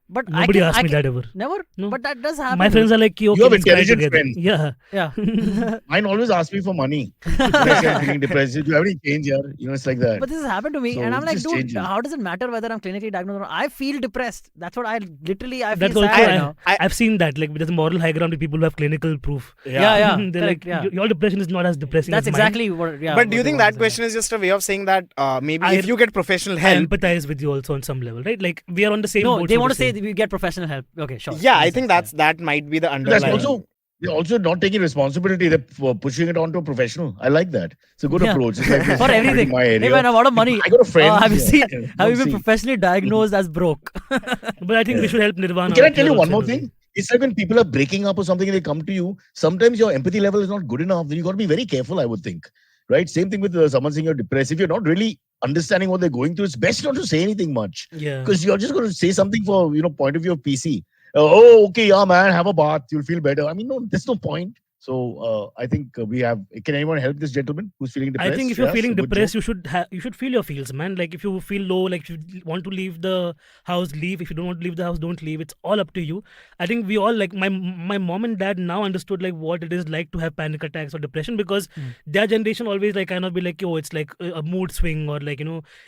But Nobody asked me that ever. Never? No. But that does happen. My friends are like, okay, have let's cry intelligent together. friends. Yeah. Yeah. Mine always ask me for money. When I say I'm feeling depressed. Do you have any change here? It's like that. But this has happened to me, So and I'm it like, just dude, changes. how does it matter whether I'm clinically diagnosed or not? I feel depressed. That's what I feel That's also, sad right now. I've seen that. Like, there's a moral high ground with people who have clinical proof. Yeah. They're Correct, like, yeah. your depression is not as depressing That's as exactly what. Yeah. But do you what they think want that to say. question is just a way of saying that maybe I- if you get professional mine. I help? empathize with you also on some level, right? Like, we are on the same No, boat. they so want to say say. we get professional help. Okay, sure. Yeah, I Makes think sense, that might be the That's underlying. they're also not taking responsibility. They're pushing it onto a professional. I like that. It's a good Yeah. approach. It's like this for is everything. my Hey area. man, a lot of money. I got a friend. Have you Yeah. seen? Yeah. Have you Don't been see. professionally diagnosed as broke? But I think we should help Nirvana. Can I out tell here you one also more in a way. thing? It's like when people are breaking up or something and they come to you, sometimes your empathy level is not good enough. Then you got to be very careful, I would think. Right? Same thing with someone saying you're depressed. If you're not really understanding what they're going through, it's best not to say anything much. Yeah. Because you're just going to say something for, point of view of PC. Oh, okay, yeah, man, have a bath. You'll feel better. I mean, no, there's no point. So I think we have. Can anyone help this gentleman who's feeling depressed? I think if you're Yes, feeling a good depressed, joke. you should feel your feels, man. Like if you feel low, like if you want to leave the house, leave. If you don't want to leave the house, don't leave. It's all up to you. I think we all like my mom and dad now understood like what it is like to have panic attacks or depression because their generation always like kind of be like, oh, it's like a mood swing or like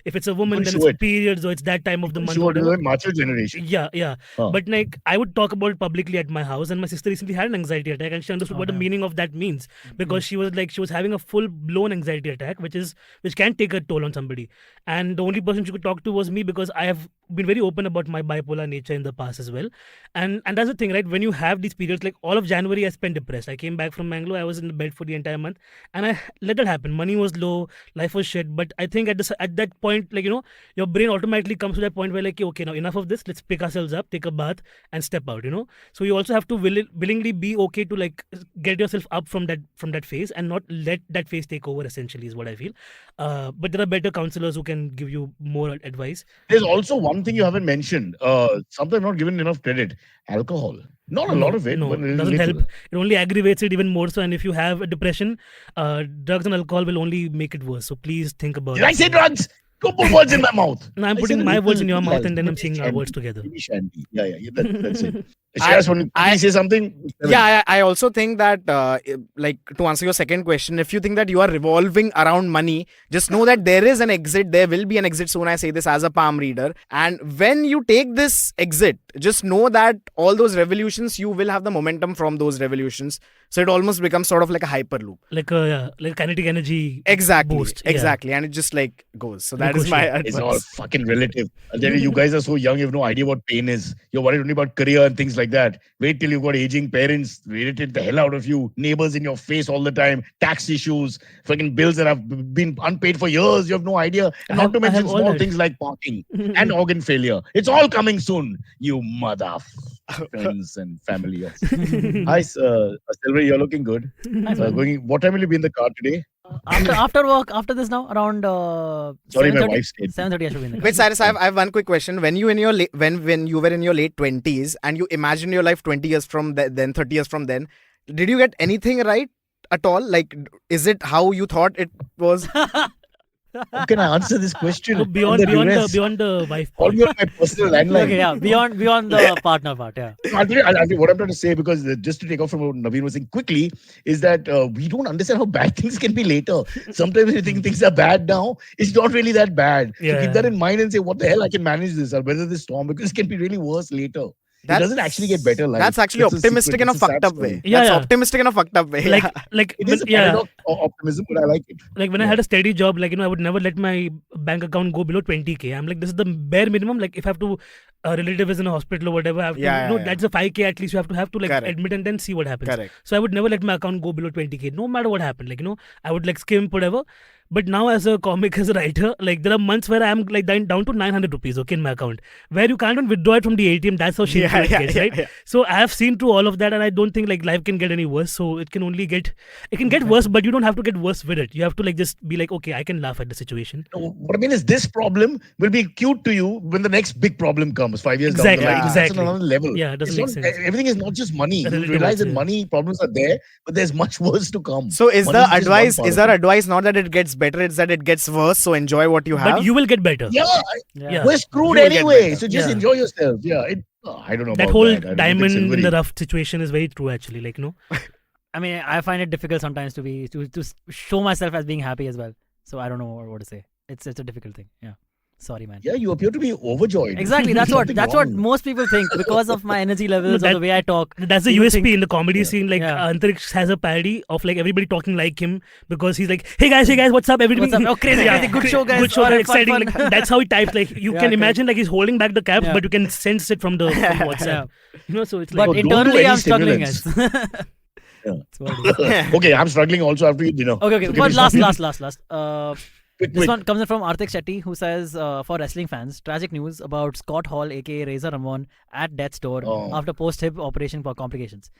if it's a woman Couldn't then show it's it. periods or it's that time of the month. Sure, Whatever. the macho generation. Yeah. Huh. But like I would talk about it publicly at my house, and my sister recently had an anxiety attack, and she understood what the meaning of that means because she was having a full blown anxiety attack, which can take a toll on somebody. And the only person she could talk to was me because I have been very open about my bipolar nature in the past as well. And that's the thing, right? When you have these periods, like all of January, I spent depressed. I came back from Bangalore, I was in the bed for the entire month, and I let that happen. Money was low, life was shit. But I think at that point, like your brain automatically comes to that point where like, okay, now enough of this. Let's pick ourselves up, take a bath, and step out. So you also have to willingly be okay to like get yourself up from that phase and not let that phase take over. Essentially, is what I feel. But there are better counselors who can give you more advice. There's also one thing you haven't mentioned. Something not given enough credit. Alcohol. Not a lot of it. No, but it doesn't little. help. It only aggravates it even more so. And if you have a depression, drugs and alcohol will only make it worse. So please think about Did it. I say drugs? Don't put words in my mouth. No, I'm I putting said my a words in little your mouth bit. and then I'm Maybe saying our shandy. words together. Maybe shandy. Yeah, that's it. Shreyas, can you say something? Yeah, I also think that, like, to answer your second question, if you think that you are revolving around money, just know that there is an exit. There will be an exit soon. I say this as a palm reader. And when you take this exit, just know that all those revolutions, you will have the momentum from those revolutions. So it almost becomes sort of like a hyperloop. Like a kinetic energy Exactly. boost. Yeah. Exactly. And it just like goes. So that Ricochet. is my advice. It's all fucking relative. I'll tell you, you guys are so young, you have no idea what pain is. You're worried only about career and things like that. Wait till you've got aging parents, irritate the hell out of you, neighbors in your face all the time, tax issues, fucking bills that have been unpaid for years. You have no idea. And not to mention all small that. things like parking and organ failure. It's all coming soon, you mother friends and family. Hi, Silverie, you're looking good. What time will you be in the car today? After work, after this now, around Sorry, my 7:30? wife's scared. 7:30 I should be in the car. Wait, Cyrus, I have one quick question. When you when you were in your late 20s and you imagined your life 20 years from then, 30 years from then, did you get anything right at all? Like, is it how you thought it was? How can I answer this question? So beyond the wife Call part. me on my personal landline. Okay, yeah, beyond the partner part, yeah. I'll tell you what I'm trying to say, because just to take off from what Navin was saying quickly, is that we don't understand how bad things can be later. Sometimes you think things are bad now, it's not really that bad. So Yeah. keep that in mind and say, what the hell, I can manage this. I'll weather this storm, because it can be really worse later. It doesn't actually get better. Life. That's actually It's a optimistic secret. in a It's a sad fucked up story. way. Yeah, That's yeah. optimistic in a fucked up way. Like It is a paradox of optimism, but I like it. Like when I had a steady job, like I would never let my bank account go below 20k. I'm like, this is the bare minimum. Like if I have to, a relative is in a hospital or whatever, I have to, Yeah. that's a 5k at least. You have to like Correct. admit and then see what happens. Correct. So I would never let my account go below 20k, no matter what happened. Like I would like skimp whatever. But now as a comic, as a writer, like there are months where I'm like down to 900 rupees, okay, in my account, where you can't even withdraw it from the ATM. That's how shameful it gets, right? Yeah. So I have seen through all of that, and I don't think like life can get any worse. So it can get worse, but you don't have to get worse with it. You have to like just be like, okay, I can laugh at the situation. No, what I mean is, this problem will be cute to you when the next big problem comes 5 years down the line. That's Exactly. on another level. Yeah, it doesn't It's make not- sense. Everything is not just money. You Relative realize that also, yeah. money problems are there, but there's much worse to come. So is Money the just one advice? part Is of our it. advice not that it gets better? It's that it gets worse. So enjoy what you have. But you will get better. Yeah, Yeah. we're screwed You will get anyway. better. So just Yeah. enjoy yourself. Yeah, I don't know That about whole that. I don't think diamond in Silverie- the rough situation is very true, actually. Like, no. I mean, I find it difficult sometimes to show myself as being happy as well. So I don't know what to say. It's a difficult thing. Yeah. Sorry, man. Yeah, you appear to be overjoyed. Exactly. That's Something what wrong. most people think because of my energy levels or the way I talk. That's the People USP think- in the comedy scene. Like, Yeah. Antariksh has a parody of like everybody talking like him because he's like, hey guys, what's up? Everybody, What's up? Oh, crazy, crazy. Good show, guys. Good show, Alright, exciting. fun. Like, that's how he types. Like, you Yeah, can correct. imagine like he's holding back the caps, Yeah. but you can sense it from the from WhatsApp. You know, so it's like. But don't do internally, any I'm struggling. stimulants. Guys. Yeah. That's what it is. Okay, I'm struggling also after you dinner. Okay. So But can we last. start? This Quick. one comes in from Artik Shetty, who says, for wrestling fans, tragic news about Scott Hall, aka Razor Ramon, at death's door Oh. after post-hip operation for complications.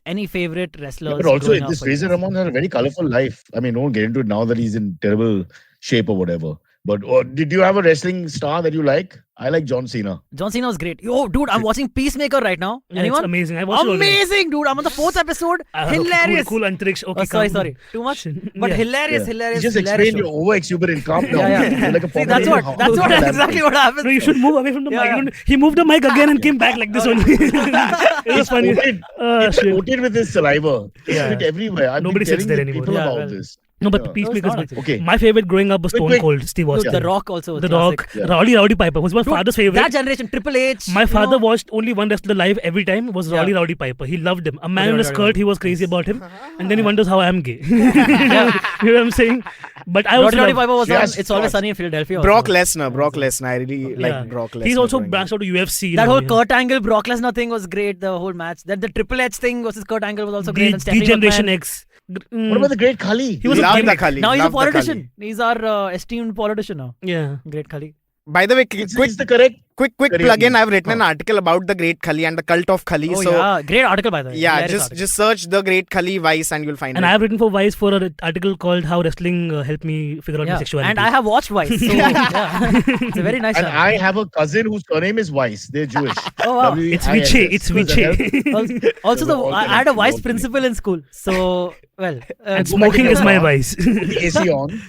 Any favorite wrestlers? But also, growing up this for you? Razor Ramon had a very colorful life. I mean, don't get into it now that he's in terrible shape or whatever. But did you have a wrestling star that you like? I like John Cena. John Cena was great. Yo, dude, I'm watching Peacemaker right now. Yeah, Anyone? it's amazing. I watched it already. Amazing, dude. I'm on the 4th episode. Hilarious. Cool, Antariksh. Okay, Oh, sorry. calm. Too much? Shit. But Yeah. hilarious. You Hilarious just hilarious explained show. you're over-exuberant. Calm down. Yeah. You're like a See, that's Pomeranian what hound. exactly what happens. No, you should move away from the Yeah, mic. yeah. You know, he moved the mic again and came back like this only. It was funny. It's Shit. coated with his saliva. It's Yeah. written everywhere. I've Nobody been sits telling there the anymore. people Yeah, about well. this. No, but Yeah. Peacemaker's No, it's good. not. Okay. My favorite growing up was Quick, Stone quick. Cold, Steve Austin. The Rock also. The classic. Rock, Yeah. Rowdy Piper was my father's favorite. That generation, Triple H. My you father know. watched only one wrestler live every time was Yeah. Rowdy Piper. He loved him. A man in a Rowdy skirt, he was crazy about him. And then he wonders how I am gay. You know what I'm saying? But I also Roddy love, Piper was on Yes, It's Always yes. Sunny in Philadelphia. Brock also. Lesnar. I really like Brock Lesnar. He's also growing up. branched out to UFC. you That know, whole yeah. Kurt Angle Brock Lesnar thing was great. The whole match. Then the Triple H thing versus Kurt Angle was also great. And Stephanie Generation McMahon. X. What about the great Khali? He was a Love the gimmick. Khali. Now he's a love the Khali. politician. He's our esteemed politician now. Yeah. Great Khali. By the way, It's quick the correct. quick Very plug-in. good. I've written an article about the Great Khali and the cult of Khali. Oh so yeah, great article by the way. yeah, Hilarious article. just search the Great Khali Vice and you'll find And it. I have written for Vice for an article called How Wrestling Helped Me Figure Out My Yeah. Sexuality. And I have watched Vice. So yeah. It's a very nice And channel. I have a cousin whose surname is Weiss. They're Jewish. Oh wow. It's WIS. Vichy. It's So that Vichy. helps. Also, We're all I had a connected, vice all principal in school. So, well. And go back smoking in is your my car. vice. Put the AC on.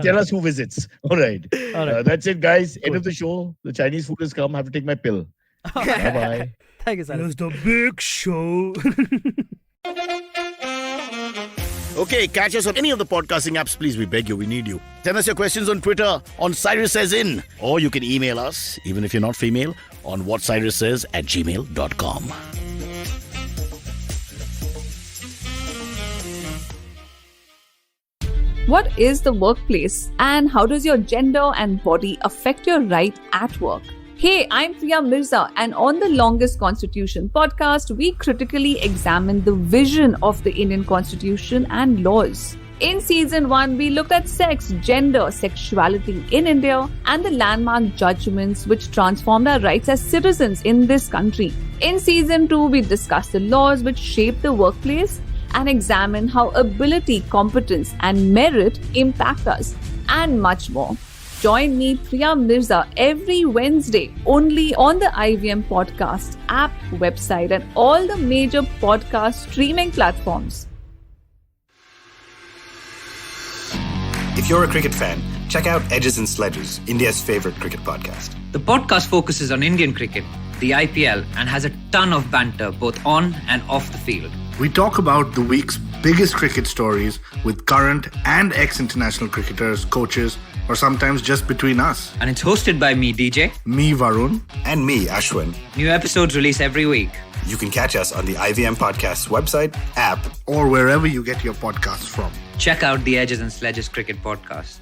Tell us who visits. All right. All right. That's it, guys. End of the show. The Chinese food has come. I have to take my pill. Bye-bye. Thank you, Cyrus. It's the big show. Okay, catch us on any of the podcasting apps, please. We beg you, we need you. Send us your questions on Twitter on Cyrus Says In. Or you can email us, even if you're not female, on whatcyrussays@gmail.com. What is the workplace and how does your gender and body affect your right at work? Hey, I'm Priya Mirza, and on the Longest Constitution podcast, we critically examine the vision of the Indian Constitution and laws. In season 1, we looked at sex, gender, sexuality in India, and the landmark judgments which transformed our rights as citizens in this country. In season 2, we discussed the laws which shape the workplace and examine how ability, competence, and merit impact us, and much more. Join me, Priya Mirza, every Wednesday only on the IVM Podcast app, website, and all the major podcast streaming platforms. If you're a cricket fan, check out Edges and Sledges, India's favorite cricket podcast. The podcast focuses on Indian cricket, the IPL, and has a ton of banter both on and off the field. We talk about the week's biggest cricket stories with current and ex-international cricketers, coaches, or sometimes just between us. And it's hosted by me, DJ. Me, Varun. And me, Ashwin. New episodes release every week. You can catch us on the IVM Podcast's website, app, Or wherever you get your podcasts from. Check out the Edges and Sledges Cricket Podcast.